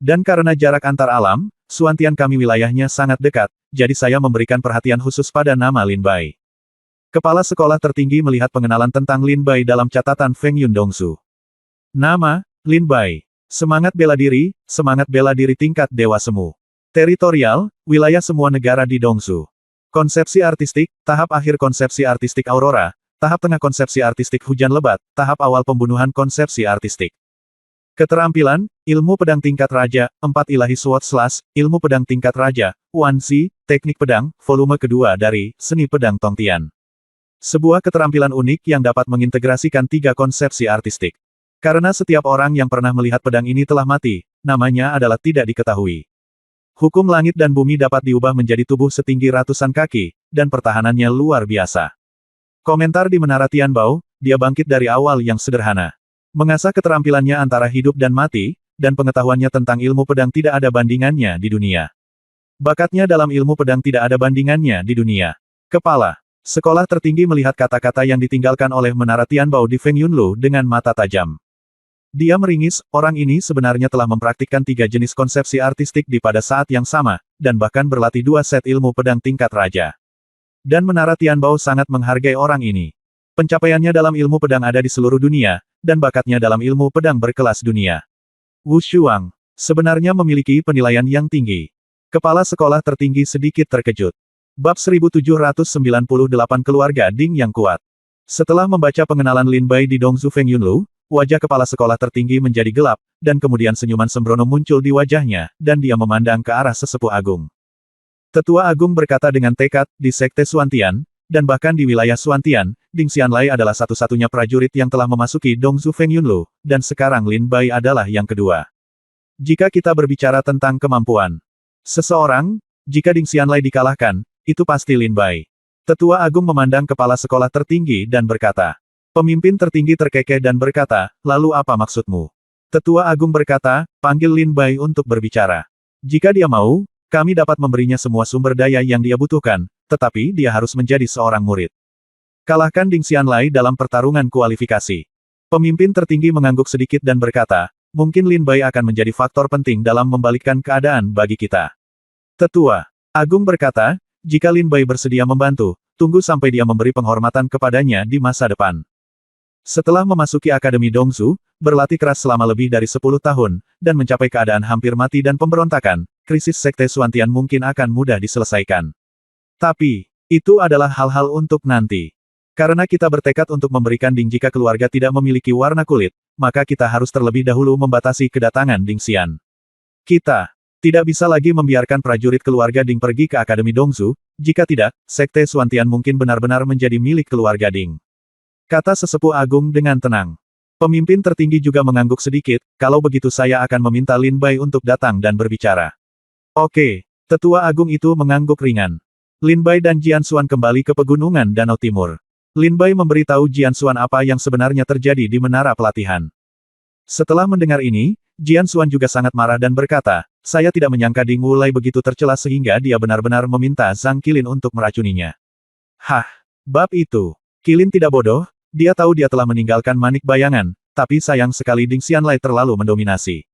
Dan karena jarak antar alam, Suantian kami wilayahnya sangat dekat, jadi saya memberikan perhatian khusus pada nama Lin Bai. Kepala sekolah tertinggi melihat pengenalan tentang Lin Bai dalam catatan Feng Yun Dongzu. Nama, Lin Bai. Semangat bela diri tingkat Dewa Semu. Teritorial, wilayah semua negara di Dongzu. Konsepsi artistik, tahap akhir konsepsi artistik Aurora, tahap tengah konsepsi artistik hujan lebat, tahap awal pembunuhan konsepsi artistik. Keterampilan, ilmu pedang tingkat raja, 4 ilahi sword slash, ilmu pedang tingkat raja, Wanzi, teknik pedang, volume kedua dari Seni Pedang Tongtian. Sebuah keterampilan unik yang dapat mengintegrasikan 3 konsepsi artistik. Karena setiap orang yang pernah melihat pedang ini telah mati, namanya adalah tidak diketahui. Hukum langit dan bumi dapat diubah menjadi tubuh setinggi ratusan kaki, dan pertahanannya luar biasa. Komentar di Menara Tianbao, dia bangkit dari awal yang sederhana. Mengasah keterampilannya antara hidup dan mati, dan pengetahuannya tentang ilmu pedang tidak ada bandingannya di dunia. Bakatnya dalam ilmu pedang tidak ada bandingannya di dunia. Kepala sekolah tertinggi melihat kata-kata yang ditinggalkan oleh Menara Tianbao di Feng Yunlu dengan mata tajam. Dia meringis, orang ini sebenarnya telah mempraktikkan 3 jenis konsepsi artistik di pada saat yang sama, dan bahkan berlatih 2 set ilmu pedang tingkat raja. Dan Menara Tianbao sangat menghargai orang ini. Pencapaiannya dalam ilmu pedang ada di seluruh dunia, dan bakatnya dalam ilmu pedang berkelas dunia. Wu Shuang sebenarnya memiliki penilaian yang tinggi. Kepala sekolah tertinggi sedikit terkejut. Bab 1798 Keluarga Ding yang kuat. Setelah membaca pengenalan Lin Bai di Dongzu Feng Yunlu, wajah kepala sekolah tertinggi menjadi gelap, dan kemudian senyuman sembrono muncul di wajahnya, dan dia memandang ke arah sesepuh agung. Tetua Agung berkata dengan tekad, di sekte Suantian, dan bahkan di wilayah Suantian, Ding Xianlai adalah satu-satunya prajurit yang telah memasuki Dongzu Feng Yunlu, dan sekarang Lin Bai adalah yang kedua. Jika kita berbicara tentang kemampuan seseorang, jika Ding Xianlai dikalahkan, itu pasti Lin Bai. Tetua Agung memandang kepala sekolah tertinggi dan berkata, pemimpin tertinggi terkekeh dan berkata, lalu apa maksudmu? Tetua Agung berkata, panggil Lin Bai untuk berbicara. Jika dia mau, kami dapat memberinya semua sumber daya yang dia butuhkan, tetapi dia harus menjadi seorang murid. Kalahkan Ding Xianlai dalam pertarungan kualifikasi. Pemimpin tertinggi mengangguk sedikit dan berkata, mungkin Lin Bai akan menjadi faktor penting dalam membalikkan keadaan bagi kita. Tetua Agung berkata, jika Lin Bai bersedia membantu, tunggu sampai dia memberi penghormatan kepadanya di masa depan. Setelah memasuki Akademi Dongzu, berlatih keras selama lebih dari 10 tahun, dan mencapai keadaan hampir mati dan pemberontakan, krisis sekte Suantian mungkin akan mudah diselesaikan. Tapi, itu adalah hal-hal untuk nanti. Karena kita bertekad untuk memberikan Ding jika keluarga tidak memiliki warna kulit, maka kita harus terlebih dahulu membatasi kedatangan Ding Xian. Kita tidak bisa lagi membiarkan prajurit keluarga Ding pergi ke Akademi Dongzu, jika tidak, sekte Suantian mungkin benar-benar menjadi milik keluarga Ding. Kata sesepuh agung dengan tenang. Pemimpin tertinggi juga mengangguk sedikit, kalau begitu saya akan meminta Lin Bai untuk datang dan berbicara. Oke, tetua agung itu mengangguk ringan. Lin Bai dan Jian Xuan kembali ke pegunungan Danau Timur. Lin Bai memberitahu Jian Xuan apa yang sebenarnya terjadi di menara pelatihan. Setelah mendengar ini, Jian Xuan juga sangat marah dan berkata, saya tidak menyangka Ding Wulai begitu tercela sehingga dia benar-benar meminta Zhang Qilin untuk meracuninya. Hah, bab itu. Qilin tidak bodoh, dia tahu dia telah meninggalkan manik bayangan, tapi sayang sekali Ding Xianlai terlalu mendominasi.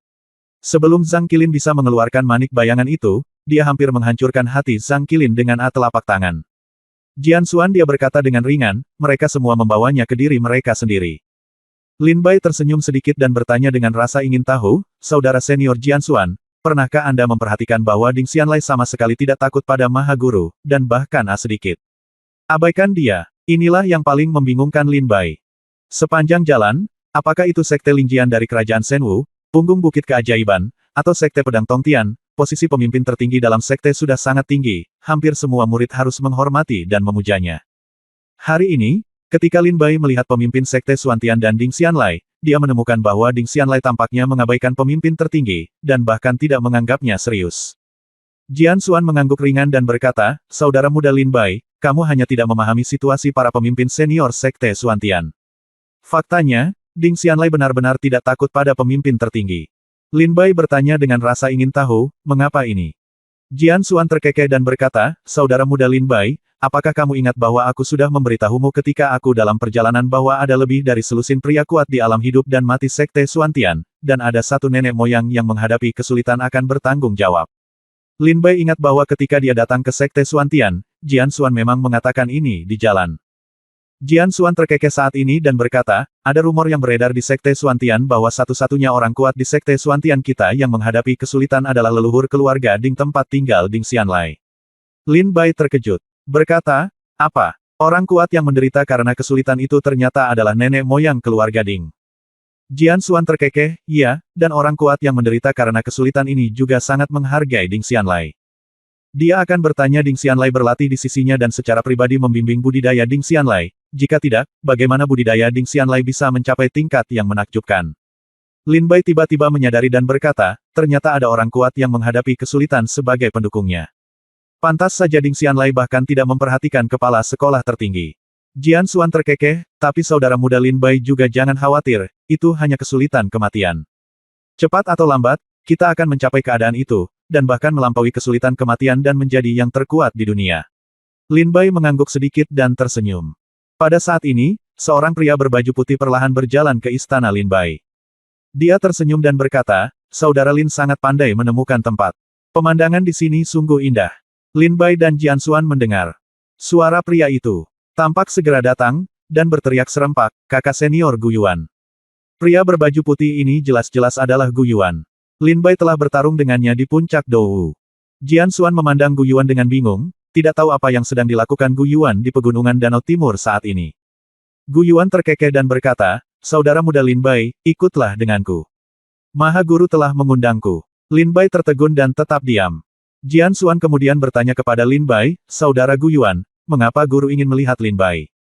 Sebelum Zhang Qilin bisa mengeluarkan manik bayangan itu, dia hampir menghancurkan hati Zhang Qilin dengan telapak tangan. Jian Xuan dia berkata dengan ringan, mereka semua membawanya ke diri mereka sendiri. Lin Bai tersenyum sedikit dan bertanya dengan rasa ingin tahu, saudara senior Jian Xuan, pernahkah Anda memperhatikan bahwa Ding Xianlai sama sekali tidak takut pada Maha Guru, dan bahkan sedikit. Abaikan dia, inilah yang paling membingungkan Lin Bai. Sepanjang jalan, apakah itu Sekte Lingjian dari Kerajaan Shenwu, Punggung Bukit Keajaiban, atau Sekte Pedang Tongtian, posisi pemimpin tertinggi dalam sekte sudah sangat tinggi, hampir semua murid harus menghormati dan memujanya. Hari ini, ketika Lin Bai melihat pemimpin Sekte Xuantian dan Ding Xianlai, dia menemukan bahwa Ding Xianlai tampaknya mengabaikan pemimpin tertinggi, dan bahkan tidak menganggapnya serius. Jian Xuan mengangguk ringan dan berkata, saudara muda Lin Bai, kamu hanya tidak memahami situasi para pemimpin senior Sekte Xuantian. Faktanya, Ding Xianlai benar-benar tidak takut pada pemimpin tertinggi. Lin Bai bertanya dengan rasa ingin tahu, mengapa ini? Jian Xuan terkekeh dan berkata, saudara muda Lin Bai, apakah kamu ingat bahwa aku sudah memberitahumu ketika aku dalam perjalanan bahwa ada lebih dari selusin pria kuat di alam hidup dan mati Sekte Xuantian, dan ada satu nenek moyang yang menghadapi kesulitan akan bertanggung jawab. Lin Bai ingat bahwa ketika dia datang ke Sekte Xuantian, Jian Xuan memang mengatakan ini di jalan. Jian Xuan terkekeh saat ini dan berkata, ada rumor yang beredar di Sekte Xuantian bahwa satu-satunya orang kuat di Sekte Xuantian kita yang menghadapi kesulitan adalah leluhur keluarga Ding tempat tinggal Ding Xianlai. Lin Bai terkejut. Berkata, apa? Orang kuat yang menderita karena kesulitan itu ternyata adalah nenek moyang keluarga Ding. Jian Xuan terkekeh, iya, dan orang kuat yang menderita karena kesulitan ini juga sangat menghargai Ding Xianlai. Dia akan bertanya Ding Xianlai berlatih di sisinya dan secara pribadi membimbing budidaya Ding Xianlai, jika tidak, bagaimana budidaya Ding Xianlai bisa mencapai tingkat yang menakjubkan. Lin Bai tiba-tiba menyadari dan berkata, ternyata ada orang kuat yang menghadapi kesulitan sebagai pendukungnya. Pantas saja Ding Xianlai bahkan tidak memperhatikan kepala sekolah tertinggi. Jian Xuan terkekeh, tapi saudara muda Lin Bai juga jangan khawatir, itu hanya kesulitan kematian. Cepat atau lambat, kita akan mencapai keadaan itu, dan bahkan melampaui kesulitan kematian dan menjadi yang terkuat di dunia. Lin Bai mengangguk sedikit dan tersenyum. Pada saat ini, seorang pria berbaju putih perlahan berjalan ke istana Lin Bai. Dia tersenyum dan berkata, saudara Lin sangat pandai menemukan tempat. Pemandangan di sini sungguh indah. Lin Bai dan Jian Xuan mendengar. Suara pria itu tampak segera datang, dan berteriak serempak, kakak senior Gu Yuan. Pria berbaju putih ini jelas-jelas adalah Gu Yuan. Lin Bai telah bertarung dengannya di puncak Douwu. Jian Xuan memandang Gu Yuan dengan bingung, tidak tahu apa yang sedang dilakukan Gu Yuan di pegunungan Danau Timur saat ini. Gu Yuan terkekeh dan berkata, saudara muda Lin Bai, ikutlah denganku. Maha Guru telah mengundangku. Lin Bai tertegun dan tetap diam. Jian Xuan kemudian bertanya kepada Lin Bai, saudara Gu Yuan, mengapa guru ingin melihat Lin Bai?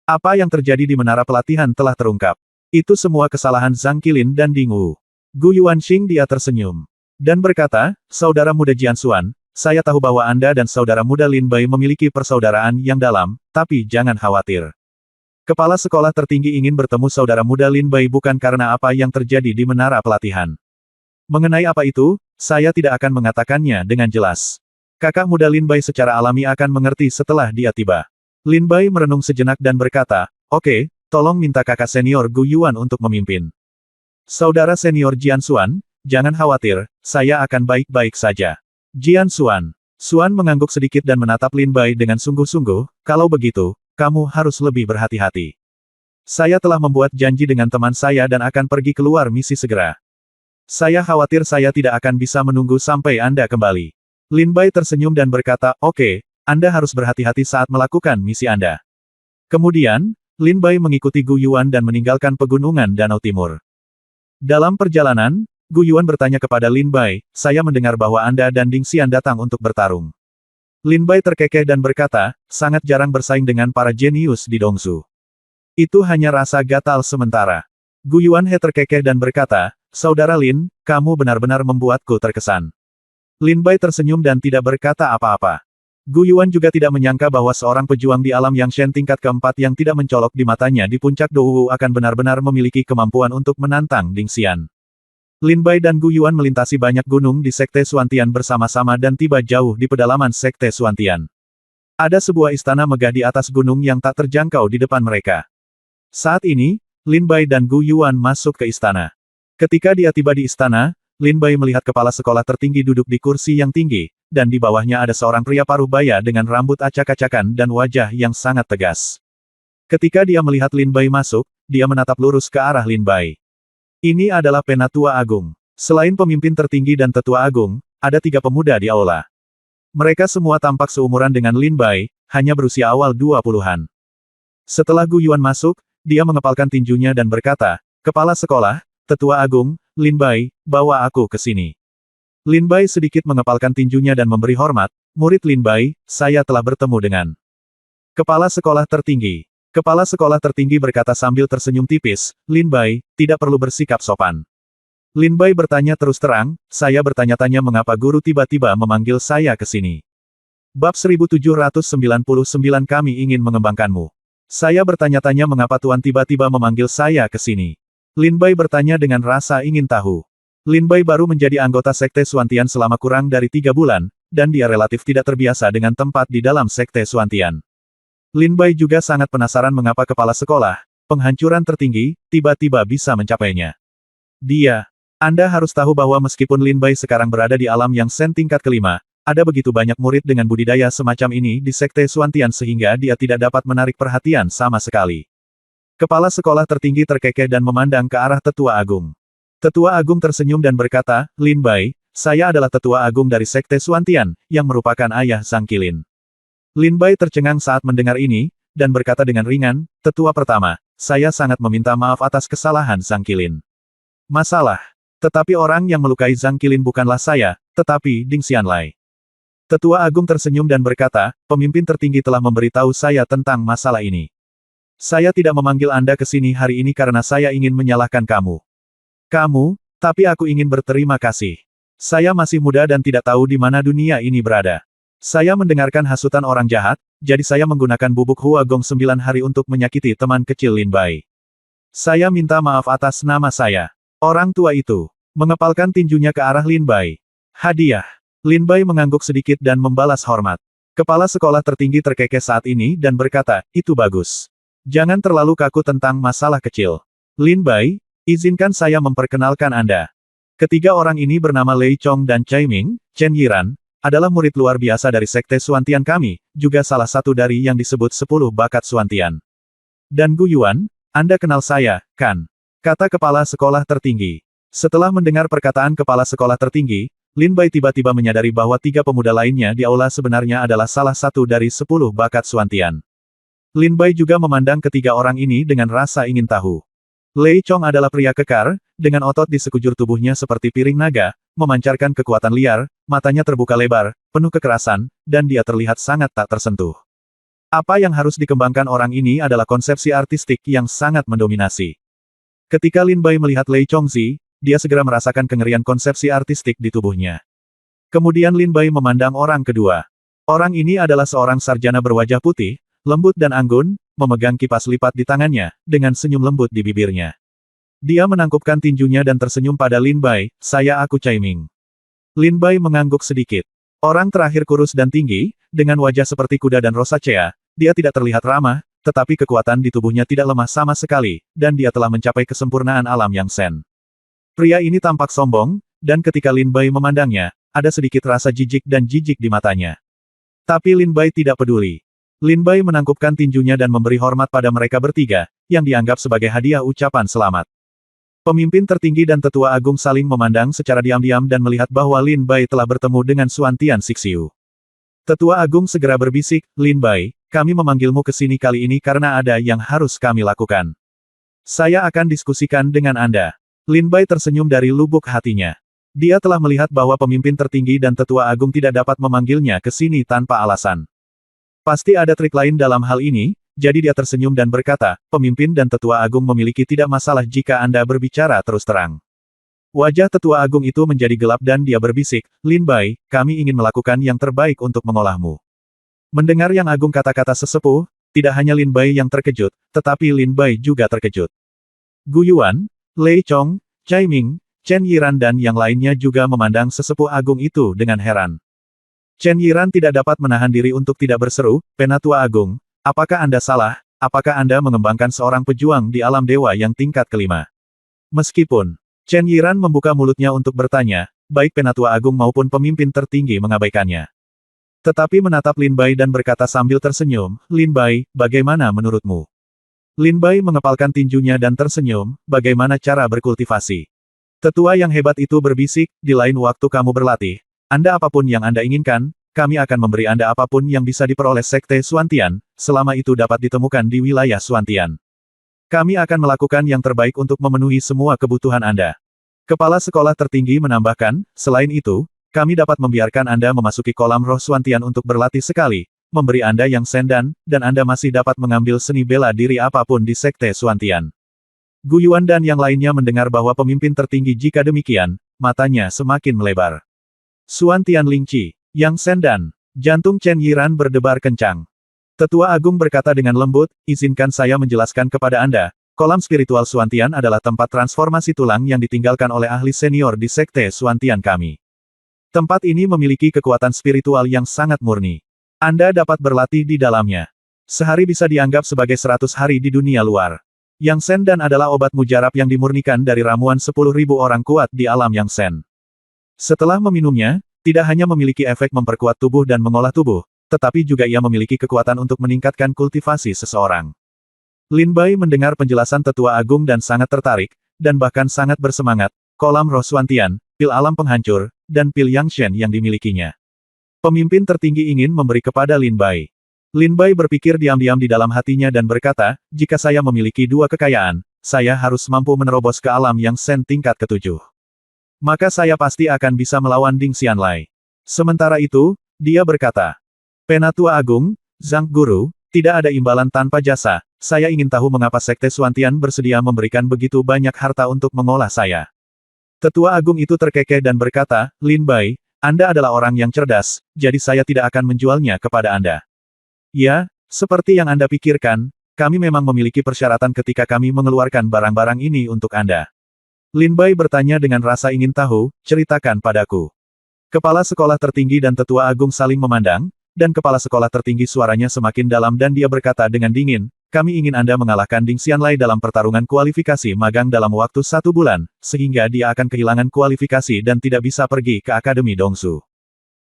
Apa yang terjadi di menara pelatihan telah terungkap. Itu semua kesalahan Zhang Qilin dan Ding Wu. Gu Yuanxing dia tersenyum. Dan berkata, saudara muda Jian Xuan, saya tahu bahwa Anda dan saudara muda Lin Bai memiliki persaudaraan yang dalam, tapi jangan khawatir. Kepala sekolah tertinggi ingin bertemu saudara muda Lin Bai bukan karena apa yang terjadi di menara pelatihan. Mengenai apa itu, saya tidak akan mengatakannya dengan jelas. Kakak muda Lin Bai secara alami akan mengerti setelah dia tiba. Lin Bai merenung sejenak dan berkata, oke, tolong minta kakak senior Gu Yuan untuk memimpin. Saudara senior Jian Xuan, jangan khawatir, saya akan baik-baik saja. Jian Xuan. Xuan mengangguk sedikit dan menatap Lin Bai dengan sungguh-sungguh, kalau begitu, kamu harus lebih berhati-hati. Saya telah membuat janji dengan teman saya dan akan pergi keluar misi segera. Saya khawatir saya tidak akan bisa menunggu sampai Anda kembali. Lin Bai tersenyum dan berkata, oke, Anda harus berhati-hati saat melakukan misi Anda. Kemudian, Lin Bai mengikuti Gu Yuan dan meninggalkan pegunungan Danau Timur. Dalam perjalanan, Gu Yuan bertanya kepada Lin Bai, saya mendengar bahwa Anda dan Ding Xian datang untuk bertarung. Lin Bai terkekeh dan berkata, sangat jarang bersaing dengan para jenius di Dongsu. Itu hanya rasa gatal sementara. Gu Yuan terkekeh dan berkata, saudara Lin, kamu benar-benar membuatku terkesan. Lin Bai tersenyum dan tidak berkata apa-apa. Gu Yuan juga tidak menyangka bahwa seorang pejuang di alam Yang Shen tingkat keempat yang tidak mencolok di matanya di puncak Dou akan benar-benar memiliki kemampuan untuk menantang Ding Xian. Lin Bai dan Gu Yuan melintasi banyak gunung di Sekte Xuantian bersama-sama dan tiba jauh di pedalaman Sekte Xuantian. Ada sebuah istana megah di atas gunung yang tak terjangkau di depan mereka. Saat ini, Lin Bai dan Gu Yuan masuk ke istana. Ketika dia tiba di istana, Lin Bai melihat kepala sekolah tertinggi duduk di kursi yang tinggi, dan di bawahnya ada seorang pria paruh baya dengan rambut acak-acakan dan wajah yang sangat tegas. Ketika dia melihat Lin Bai masuk, dia menatap lurus ke arah Lin Bai. Ini adalah Penatua Agung. Selain pemimpin tertinggi dan Tetua Agung, ada 3 pemuda di aula. Mereka semua tampak seumuran dengan Lin Bai, hanya berusia awal 20-an. Setelah Gu Yuan masuk, dia mengepalkan tinjunya dan berkata, "Kepala sekolah, Tetua Agung, Lin Bai, bawa aku ke sini." Lin Bai sedikit mengepalkan tinjunya dan memberi hormat, "Murid Lin Bai, saya telah bertemu dengan Kepala Sekolah Tertinggi." Kepala sekolah tertinggi berkata sambil tersenyum tipis, "Lin Bai, tidak perlu bersikap sopan." Lin Bai bertanya terus terang, "Saya bertanya-tanya mengapa guru tiba-tiba memanggil saya ke sini." Bab 1799 kami ingin mengembangkanmu. Saya bertanya-tanya mengapa Tuan tiba-tiba memanggil saya ke sini. Lin Bai bertanya dengan rasa ingin tahu. Lin Bai baru menjadi anggota Sekte Xuantian selama kurang dari 3 bulan, dan dia relatif tidak terbiasa dengan tempat di dalam Sekte Xuantian. Lin Bai juga sangat penasaran mengapa kepala sekolah, penghancuran tertinggi, tiba-tiba bisa mencapainya. Anda harus tahu bahwa meskipun Lin Bai sekarang berada di alam Yang Shen tingkat kelima, ada begitu banyak murid dengan budidaya semacam ini di Sekte Xuantian sehingga dia tidak dapat menarik perhatian sama sekali. Kepala sekolah tertinggi terkekeh dan memandang ke arah Tetua Agung. Tetua Agung tersenyum dan berkata, "Lin Bai, saya adalah Tetua Agung dari Sekte Xuantian, yang merupakan ayah Zhang Qilin." Lin Bai tercengang saat mendengar ini, dan berkata dengan ringan, "Tetua pertama, saya sangat meminta maaf atas kesalahan Zhang Qilin." "Masalah. Tetapi orang yang melukai Zhang Qilin bukanlah saya, tetapi Ding Xianlai." Tetua Agung tersenyum dan berkata, "Pemimpin tertinggi telah memberitahu saya tentang masalah ini. Saya tidak memanggil Anda ke sini hari ini karena saya ingin menyalahkan kamu. Tapi aku ingin berterima kasih. Saya masih muda dan tidak tahu di mana dunia ini berada. Saya mendengarkan hasutan orang jahat, jadi saya menggunakan bubuk Hua Gong 9 hari untuk menyakiti teman kecil Lin Bai. Saya minta maaf atas nama saya." Orang tua itu mengepalkan tinjunya ke arah Lin Bai. "Hadiah." Lin Bai mengangguk sedikit dan membalas hormat. Kepala sekolah tertinggi terkekeh saat ini dan berkata, "Itu bagus. Jangan terlalu kaku tentang masalah kecil. Lin Bai, izinkan saya memperkenalkan Anda. Ketiga orang ini bernama Lei Chong dan Cai Ming, Chen Yiran, adalah murid luar biasa dari Sekte Xuantian kami, juga salah satu dari yang disebut 10 bakat Xuantian. Dan Gu Yuan, Anda kenal saya, kan?" kata kepala sekolah tertinggi. Setelah mendengar perkataan kepala sekolah tertinggi, Lin Bai tiba-tiba menyadari bahwa 3 pemuda lainnya di aula sebenarnya adalah salah satu dari 10 bakat Xuantian. Lin Bai juga memandang ketiga orang ini dengan rasa ingin tahu. Lei Chong adalah pria kekar, dengan otot di sekujur tubuhnya seperti piring naga, memancarkan kekuatan liar, matanya terbuka lebar, penuh kekerasan, dan dia terlihat sangat tak tersentuh. Apa yang harus dikembangkan orang ini adalah konsepsi artistik yang sangat mendominasi. Ketika Lin Bai melihat Lei Chongzi, dia segera merasakan kengerian konsepsi artistik di tubuhnya. Kemudian Lin Bai memandang orang kedua. Orang ini adalah seorang sarjana berwajah putih, lembut dan anggun, memegang kipas lipat di tangannya, dengan senyum lembut di bibirnya. Dia menangkupkan tinjunya dan tersenyum pada Lin Bai, aku Cai Ming." Lin Bai mengangguk sedikit. Orang terakhir kurus dan tinggi, dengan wajah seperti kuda dan rosacea, dia tidak terlihat ramah, tetapi kekuatan di tubuhnya tidak lemah sama sekali, dan dia telah mencapai kesempurnaan alam Yang Shen. Pria ini tampak sombong, dan ketika Lin Bai memandangnya, ada sedikit rasa jijik dan jijik di matanya. Tapi Lin Bai tidak peduli. Lin Bai menangkupkan tinjunya dan memberi hormat pada mereka bertiga, yang dianggap sebagai hadiah ucapan selamat. Pemimpin tertinggi dan tetua agung saling memandang secara diam-diam dan melihat bahwa Lin Bai telah bertemu dengan Xuantian Sixiu. Tetua agung segera berbisik, "Lin Bai, kami memanggilmu ke sini kali ini karena ada yang harus kami lakukan. Saya akan diskusikan dengan Anda." Lin Bai tersenyum dari lubuk hatinya. Dia telah melihat bahwa pemimpin tertinggi dan tetua agung tidak dapat memanggilnya ke sini tanpa alasan. Pasti ada trik lain dalam hal ini, jadi dia tersenyum dan berkata, "Pemimpin dan tetua agung memiliki tidak masalah jika Anda berbicara terus terang." Wajah tetua agung itu menjadi gelap dan dia berbisik, "Lin Bai, kami ingin melakukan yang terbaik untuk mengolahmu. Mendengar Yang Agung kata-kata sesepuh, tidak hanya Lin Bai yang terkejut, tetapi Lin Bai juga terkejut. Gu Yuan, Lei Chong, Cai Ming, Chen Yiran dan yang lainnya juga memandang sesepuh agung itu dengan heran. Chen Yiran tidak dapat menahan diri untuk tidak berseru, "Penatua Agung, apakah Anda salah? Apakah Anda mengembangkan seorang pejuang di alam dewa yang tingkat kelima?" Meskipun Chen Yiran membuka mulutnya untuk bertanya, baik Penatua Agung maupun pemimpin tertinggi mengabaikannya. Tetapi menatap Lin Bai dan berkata sambil tersenyum, "Lin Bai, bagaimana menurutmu?" Lin Bai mengepalkan tinjunya dan tersenyum, "Bagaimana cara berkultivasi?" Tetua yang hebat itu berbisik, "Di lain waktu kamu berlatih, Anda apapun yang Anda inginkan, kami akan memberi Anda apapun yang bisa diperoleh Sekte Xuantian, selama itu dapat ditemukan di wilayah Xuantian. Kami akan melakukan yang terbaik untuk memenuhi semua kebutuhan Anda." Kepala sekolah tertinggi menambahkan, "Selain itu, kami dapat membiarkan Anda memasuki kolam roh Xuantian untuk berlatih sekali, memberi Anda yang sendan, dan Anda masih dapat mengambil seni bela diri apapun di Sekte Xuantian." Gu Yuan dan yang lainnya mendengar bahwa pemimpin tertinggi jika demikian, matanya semakin melebar. Xuantian Lingqi, Yang Sendan, jantung Chen Yiran berdebar kencang. Tetua Agung berkata dengan lembut, "Izinkan saya menjelaskan kepada Anda, kolam spiritual Xuantian adalah tempat transformasi tulang yang ditinggalkan oleh ahli senior di Sekte Xuantian kami. Tempat ini memiliki kekuatan spiritual yang sangat murni. Anda dapat berlatih di dalamnya. Sehari bisa dianggap sebagai 100 hari di dunia luar. Yang Sendan adalah obat mujarab yang dimurnikan dari ramuan 10.000 orang kuat di alam Yang Sen. Setelah meminumnya, tidak hanya memiliki efek memperkuat tubuh dan mengolah tubuh, tetapi juga ia memiliki kekuatan untuk meningkatkan kultivasi seseorang." Lin Bai mendengar penjelasan Tetua Agung dan sangat tertarik, dan bahkan sangat bersemangat, kolam roh Xuantian, pil alam penghancur, dan pil Yang Shen yang dimilikinya. Pemimpin tertinggi ingin memberi kepada Lin Bai. Lin Bai berpikir diam-diam di dalam hatinya dan berkata, "Jika saya memiliki dua kekayaan, saya harus mampu menerobos ke alam Yang Sen tingkat ke-7. Maka saya pasti akan bisa melawan Ding Xianlai." Sementara itu, dia berkata, "Penatua Agung, Zhang Guru, tidak ada imbalan tanpa jasa, saya ingin tahu mengapa Sekte Xuantian bersedia memberikan begitu banyak harta untuk mengolah saya." Tetua Agung itu terkekeh dan berkata, "Lin Bai, Anda adalah orang yang cerdas, jadi saya tidak akan menjualnya kepada Anda. Ya, seperti yang Anda pikirkan, kami memang memiliki persyaratan ketika kami mengeluarkan barang-barang ini untuk Anda." Lin Bai bertanya dengan rasa ingin tahu, "Ceritakan padaku." Kepala sekolah tertinggi dan Tetua Agung saling memandang, dan kepala sekolah tertinggi suaranya semakin dalam dan dia berkata dengan dingin, "Kami ingin Anda mengalahkan Ding Xianlai dalam pertarungan kualifikasi magang dalam waktu 1 bulan, sehingga dia akan kehilangan kualifikasi dan tidak bisa pergi ke Akademi Dongsu.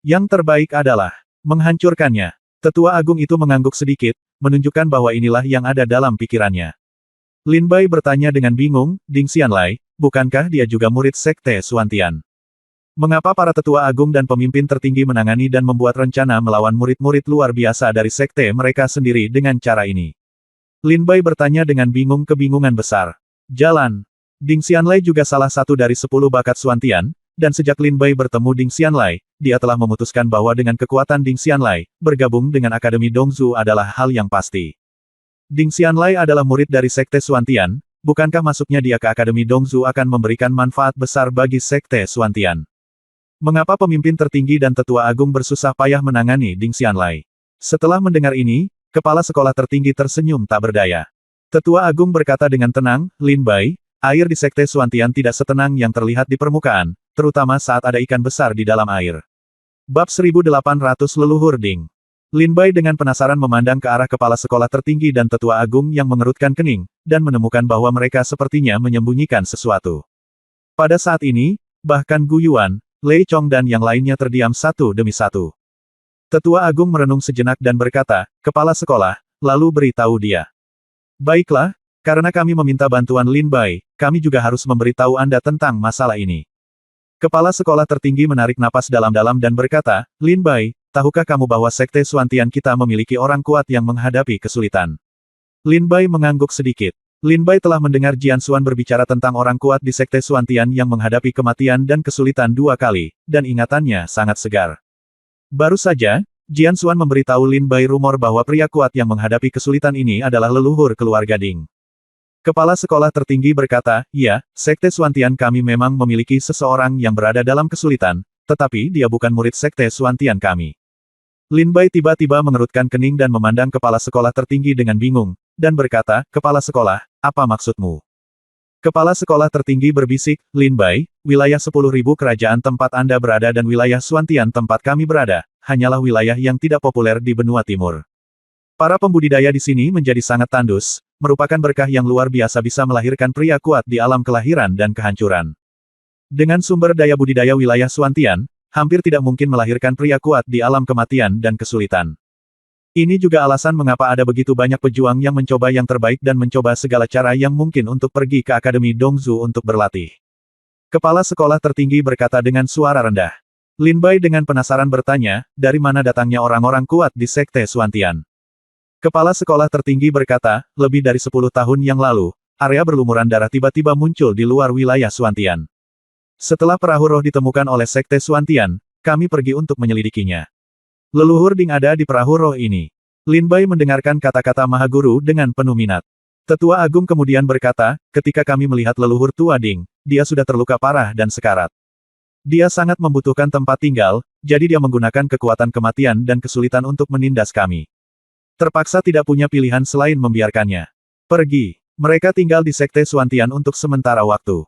Yang terbaik adalah menghancurkannya." Tetua Agung itu mengangguk sedikit, menunjukkan bahwa inilah yang ada dalam pikirannya. Lin Bai bertanya dengan bingung, "Ding Xianlai, bukankah dia juga murid Sekte Xuantian? Mengapa para tetua agung dan pemimpin tertinggi menangani dan membuat rencana melawan murid-murid luar biasa dari sekte mereka sendiri dengan cara ini?" Lin Bai bertanya dengan bingung kebingungan besar. Jalan. Ding Xianlai juga salah satu dari 10 bakat Xuantian, dan sejak Lin Bai bertemu Ding Xianlai, dia telah memutuskan bahwa dengan kekuatan Ding Xianlai, bergabung dengan Akademi Dongzu adalah hal yang pasti. Ding Xianlai adalah murid dari Sekte Xuantian, bukankah masuknya dia ke Akademi Dongzu akan memberikan manfaat besar bagi Sekte Xuantian? Mengapa pemimpin tertinggi dan tetua agung bersusah payah menangani Ding Xianlai? Setelah mendengar ini, kepala sekolah tertinggi tersenyum tak berdaya. Tetua agung berkata dengan tenang, "Lin Bai, air di Sekte Xuantian tidak setenang yang terlihat di permukaan, terutama saat ada ikan besar di dalam air." Bab 1800 Leluhur Ding. Lin Bai dengan penasaran memandang ke arah kepala sekolah tertinggi dan tetua agung yang mengerutkan kening, dan menemukan bahwa mereka sepertinya menyembunyikan sesuatu. Pada saat ini, bahkan Gu Yuan, Lei Chong dan yang lainnya terdiam satu demi satu. Tetua agung merenung sejenak dan berkata, "Kepala sekolah, lalu beritahu dia." "Baiklah, karena kami meminta bantuan Lin Bai, kami juga harus memberitahu Anda tentang masalah ini." Kepala sekolah tertinggi menarik napas dalam-dalam dan berkata, "Lin Bai, tahukah kamu bahwa Sekte Xuantian kita memiliki orang kuat yang menghadapi kesulitan?" Lin Bai mengangguk sedikit. Lin Bai telah mendengar Jian Xuan berbicara tentang orang kuat di Sekte Xuantian yang menghadapi kematian dan kesulitan 2 kali, dan ingatannya sangat segar. Baru saja, Jian Xuan memberitahu Lin Bai rumor bahwa pria kuat yang menghadapi kesulitan ini adalah leluhur keluarga Ding. Kepala sekolah tertinggi berkata, "Ya, Sekte Xuantian kami memang memiliki seseorang yang berada dalam kesulitan, tetapi dia bukan murid Sekte Xuantian kami." Lin Bai tiba-tiba mengerutkan kening dan memandang kepala sekolah tertinggi dengan bingung, dan berkata, "Kepala sekolah, apa maksudmu?" Kepala sekolah tertinggi berbisik, "Lin Bai, wilayah 10.000 kerajaan tempat Anda berada dan wilayah Xuantian tempat kami berada, hanyalah wilayah yang tidak populer di benua timur. Para pembudidaya di sini menjadi sangat tandus, merupakan berkah yang luar biasa bisa melahirkan pria kuat di alam kelahiran dan kehancuran. Dengan sumber daya budidaya wilayah Xuantian, hampir tidak mungkin melahirkan pria kuat di alam kematian dan kesulitan. Ini juga alasan mengapa ada begitu banyak pejuang yang mencoba yang terbaik dan mencoba segala cara yang mungkin untuk pergi ke Akademi Dongzu untuk berlatih." Kepala sekolah tertinggi berkata dengan suara rendah. Lin Bai dengan penasaran bertanya, "Dari mana datangnya orang-orang kuat di Sekte Xuantian?" Kepala sekolah tertinggi berkata, "Lebih dari 10 tahun yang lalu, area berlumuran darah tiba-tiba muncul di luar wilayah Xuantian. Setelah perahu roh ditemukan oleh Sekte Xuantian, kami pergi untuk menyelidikinya. Leluhur Ding ada di perahu roh ini." Lin Bai mendengarkan kata-kata Maha Guru dengan penuh minat. Tetua Agung kemudian berkata, "Ketika kami melihat leluhur tua Ding, dia sudah terluka parah dan sekarat. Dia sangat membutuhkan tempat tinggal, jadi dia menggunakan kekuatan kematian dan kesulitan untuk menindas kami. Terpaksa tidak punya pilihan selain membiarkannya pergi. Mereka tinggal di Sekte Xuantian untuk sementara waktu."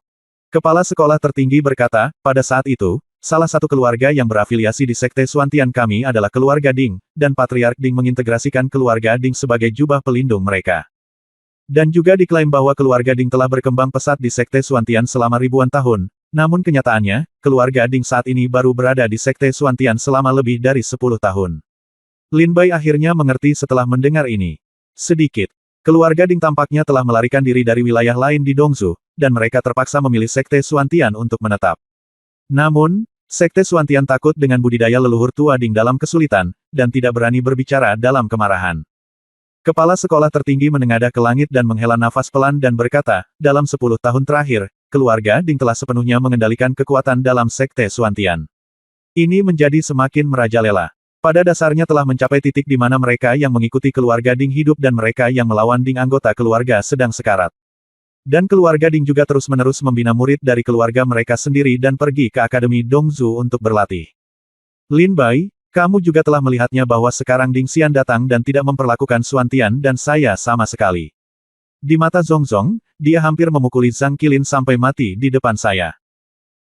Kepala sekolah tertinggi berkata, "Pada saat itu, salah satu keluarga yang berafiliasi di Sekte Xuantian kami adalah keluarga Ding, dan Patriark Ding mengintegrasikan keluarga Ding sebagai jubah pelindung mereka. Dan juga diklaim bahwa keluarga Ding telah berkembang pesat di Sekte Xuantian selama ribuan tahun, namun kenyataannya, keluarga Ding saat ini baru berada di Sekte Xuantian selama lebih dari 10 tahun. Lin Bai akhirnya mengerti setelah mendengar ini. Sedikit. Keluarga Ding tampaknya telah melarikan diri dari wilayah lain di Dongzu, dan mereka terpaksa memilih Sekte Xuantian untuk menetap. Namun, Sekte Xuantian takut dengan budidaya leluhur tua Ding dalam kesulitan, dan tidak berani berbicara dalam kemarahan." Kepala sekolah tertinggi menengadah ke langit dan menghela nafas pelan dan berkata, "Dalam 10 tahun terakhir, keluarga Ding telah sepenuhnya mengendalikan kekuatan dalam Sekte Xuantian. Ini menjadi semakin merajalela. Pada dasarnya telah mencapai titik di mana mereka yang mengikuti keluarga Ding hidup dan mereka yang melawan Ding anggota keluarga sedang sekarat. Dan keluarga Ding juga terus-menerus membina murid dari keluarga mereka sendiri dan pergi ke Akademi Dongzu untuk berlatih. Lin Bai, kamu juga telah melihatnya bahwa sekarang Ding Xian datang dan tidak memperlakukan Xuantian dan saya sama sekali. Di mata Zongzong, dia hampir memukuli Zhang Qilin sampai mati di depan saya.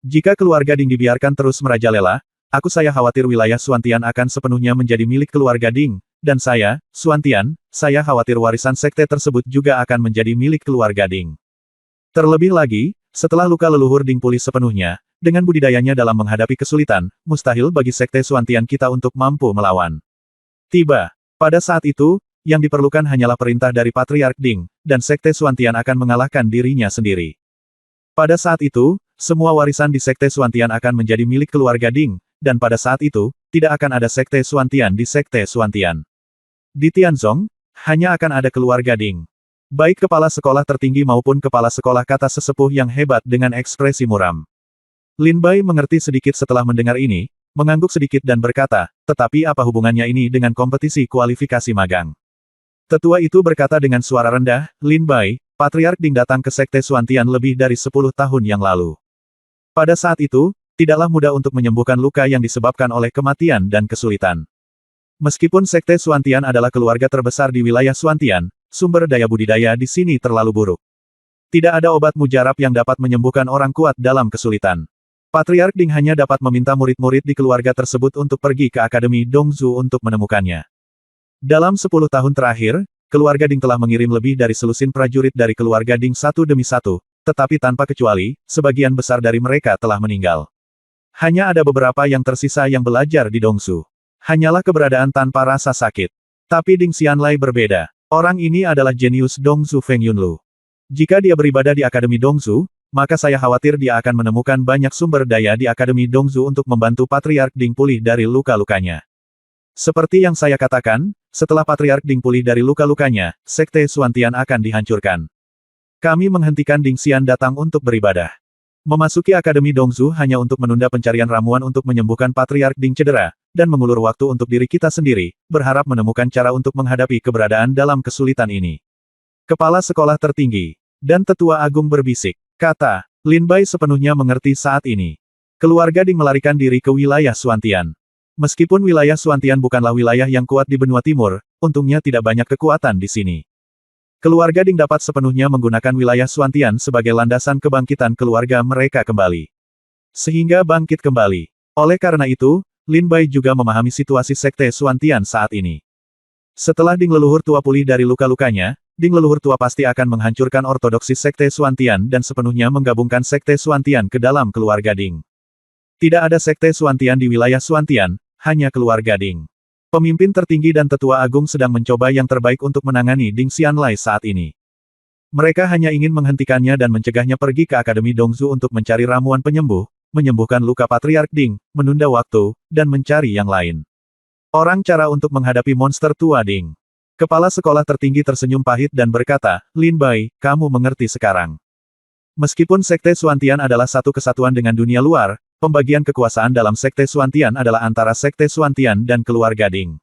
Jika keluarga Ding dibiarkan terus merajalela, saya khawatir wilayah Xuantian akan sepenuhnya menjadi milik keluarga Ding, dan saya, Xuantian, saya khawatir warisan sekte tersebut juga akan menjadi milik keluarga Ding. Terlebih lagi, setelah luka leluhur Ding pulih sepenuhnya, dengan budidayanya dalam menghadapi kesulitan, mustahil bagi sekte Xuantian kita untuk mampu melawan." Tiba. Pada saat itu, yang diperlukan hanyalah perintah dari Patriark Ding, dan sekte Xuantian akan mengalahkan dirinya sendiri. Pada saat itu, semua warisan di sekte Xuantian akan menjadi milik keluarga Ding, dan pada saat itu, tidak akan ada sekte Xuantian di sekte Xuantian. Di Tianzong, hanya akan ada keluarga Ding. Baik kepala sekolah tertinggi maupun kepala sekolah, kata sesepuh yang hebat dengan ekspresi muram. Lin Bai mengerti sedikit setelah mendengar ini, mengangguk sedikit dan berkata, "Tetapi apa hubungannya ini dengan kompetisi kualifikasi magang?" Tetua itu berkata dengan suara rendah, "Lin Bai, Patriark Ding datang ke sekte Xuantian lebih dari 10 tahun yang lalu. Pada saat itu, tidaklah mudah untuk menyembuhkan luka yang disebabkan oleh kematian dan kesulitan. Meskipun sekte Xuantian adalah keluarga terbesar di wilayah Xuantian, sumber daya budidaya di sini terlalu buruk. Tidak ada obat mujarab yang dapat menyembuhkan orang kuat dalam kesulitan. Patriark Ding hanya dapat meminta murid-murid di keluarga tersebut untuk pergi ke Akademi Dongzu untuk menemukannya. Dalam 10 tahun terakhir, keluarga Ding telah mengirim lebih dari selusin prajurit dari keluarga Ding satu demi satu, tetapi tanpa kecuali, sebagian besar dari mereka telah meninggal. Hanya ada beberapa yang tersisa yang belajar di Dongzu. Hanyalah keberadaan tanpa rasa sakit. Tapi Ding Xianlai berbeda. Orang ini adalah jenius Dongzu Feng Yunlu. Jika dia beribadah di Akademi Dongzu, maka saya khawatir dia akan menemukan banyak sumber daya di Akademi Dongzu untuk membantu Patriark Ding pulih dari luka-lukanya. Seperti yang saya katakan, setelah Patriark Ding pulih dari luka-lukanya, sekte Xuantian akan dihancurkan. Kami menghentikan Ding Xian datang untuk beribadah. Memasuki Akademi Dongzu hanya untuk menunda pencarian ramuan untuk menyembuhkan Patriark Ding cedera, dan mengulur waktu untuk diri kita sendiri, berharap menemukan cara untuk menghadapi keberadaan dalam kesulitan ini. Kepala sekolah tertinggi dan tetua agung berbisik, kata Lin Bai sepenuhnya mengerti saat ini. Keluarga Ding melarikan diri ke wilayah Xuantian. Meskipun wilayah Xuantian bukanlah wilayah yang kuat di benua timur, untungnya tidak banyak kekuatan di sini. Keluarga Ding dapat sepenuhnya menggunakan wilayah Xuantian sebagai landasan kebangkitan keluarga mereka kembali. Sehingga bangkit kembali. Oleh karena itu, Lin Bai juga memahami situasi Sekte Xuantian saat ini. Setelah Ding leluhur tua pulih dari luka-lukanya, Ding leluhur tua pasti akan menghancurkan ortodoksi Sekte Xuantian dan sepenuhnya menggabungkan Sekte Xuantian ke dalam keluarga Ding. Tidak ada Sekte Xuantian di wilayah Xuantian, hanya keluarga Ding. Pemimpin tertinggi dan tetua agung sedang mencoba yang terbaik untuk menangani Ding Xianlai saat ini. Mereka hanya ingin menghentikannya dan mencegahnya pergi ke Akademi Dongzu untuk mencari ramuan penyembuh, menyembuhkan luka Patriark Ding, menunda waktu, dan mencari yang lain. Orang cara untuk menghadapi monster tua Ding. Kepala sekolah tertinggi tersenyum pahit dan berkata, Lin Bai, kamu mengerti sekarang. Meskipun Sekte Xuantian adalah satu kesatuan dengan dunia luar, pembagian kekuasaan dalam Sekte Xuantian adalah antara Sekte Xuantian dan keluarga Ding.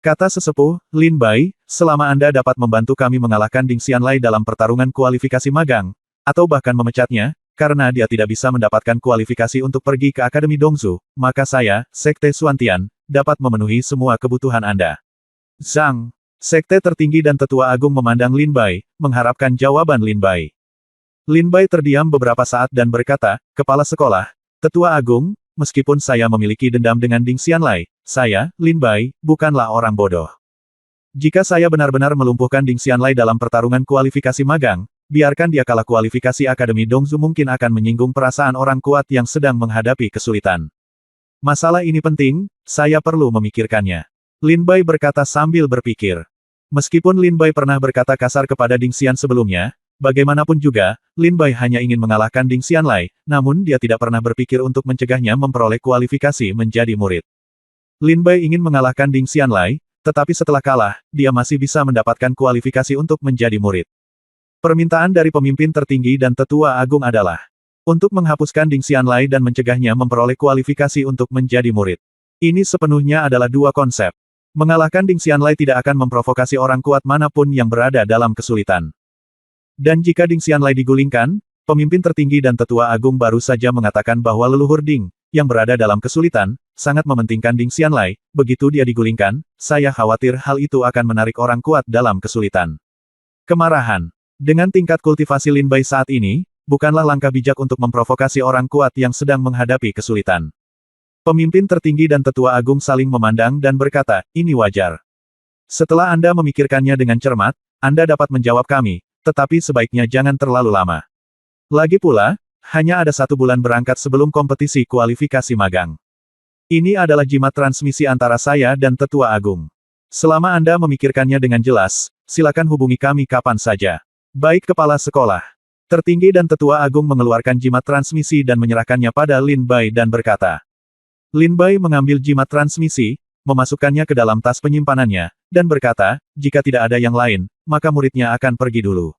Kata sesepuh, Lin Bai, selama Anda dapat membantu kami mengalahkan Ding Xianlai dalam pertarungan kualifikasi magang, atau bahkan memecatnya, karena dia tidak bisa mendapatkan kualifikasi untuk pergi ke Akademi Dongzu, maka saya, Sekte Xuantian, dapat memenuhi semua kebutuhan Anda. Zhang, Sekte tertinggi dan tetua agung memandang Lin Bai, mengharapkan jawaban Lin Bai. Lin Bai terdiam beberapa saat dan berkata, Kepala sekolah, Tetua Agung, meskipun saya memiliki dendam dengan Ding Xianlai, saya, Lin Bai, bukanlah orang bodoh. Jika saya benar-benar melumpuhkan Ding Xianlai dalam pertarungan kualifikasi magang, biarkan dia kalah kualifikasi Akademi Dongzu mungkin akan menyinggung perasaan orang kuat yang sedang menghadapi kesulitan. Masalah ini penting, saya perlu memikirkannya. Lin Bai berkata sambil berpikir. Meskipun Lin Bai pernah berkata kasar kepada Ding Xian sebelumnya, bagaimanapun juga, Lin Bai hanya ingin mengalahkan Ding Xianlai, namun dia tidak pernah berpikir untuk mencegahnya memperoleh kualifikasi menjadi murid. Lin Bai ingin mengalahkan Ding Xianlai, tetapi setelah kalah, dia masih bisa mendapatkan kualifikasi untuk menjadi murid. Permintaan dari pemimpin tertinggi dan tetua agung adalah untuk menghapuskan Ding Xianlai dan mencegahnya memperoleh kualifikasi untuk menjadi murid. Ini sepenuhnya adalah dua konsep. Mengalahkan Ding Xianlai tidak akan memprovokasi orang kuat manapun yang berada dalam kesulitan. Dan jika Ding Xianlai digulingkan, pemimpin tertinggi dan tetua agung baru saja mengatakan bahwa leluhur Ding, yang berada dalam kesulitan, sangat mementingkan Ding Xianlai, begitu dia digulingkan, saya khawatir hal itu akan menarik orang kuat dalam kesulitan. Kemarahan. Dengan tingkat kultivasi Lin Bai saat ini, bukanlah langkah bijak untuk memprovokasi orang kuat yang sedang menghadapi kesulitan. Pemimpin tertinggi dan tetua agung saling memandang dan berkata, ini wajar. Setelah Anda memikirkannya dengan cermat, Anda dapat menjawab kami, tetapi sebaiknya jangan terlalu lama. Lagi pula, hanya ada 1 bulan berangkat sebelum kompetisi kualifikasi magang. Ini adalah jimat transmisi antara saya dan tetua agung. Selama Anda memikirkannya dengan jelas, silakan hubungi kami kapan saja. Baik kepala sekolah. Tertinggi dan tetua agung mengeluarkan jimat transmisi dan menyerahkannya pada Lin Bai dan berkata. Lin Bai mengambil jimat transmisi, memasukkannya ke dalam tas penyimpanannya, dan berkata, jika tidak ada yang lain, maka muridnya akan pergi dulu.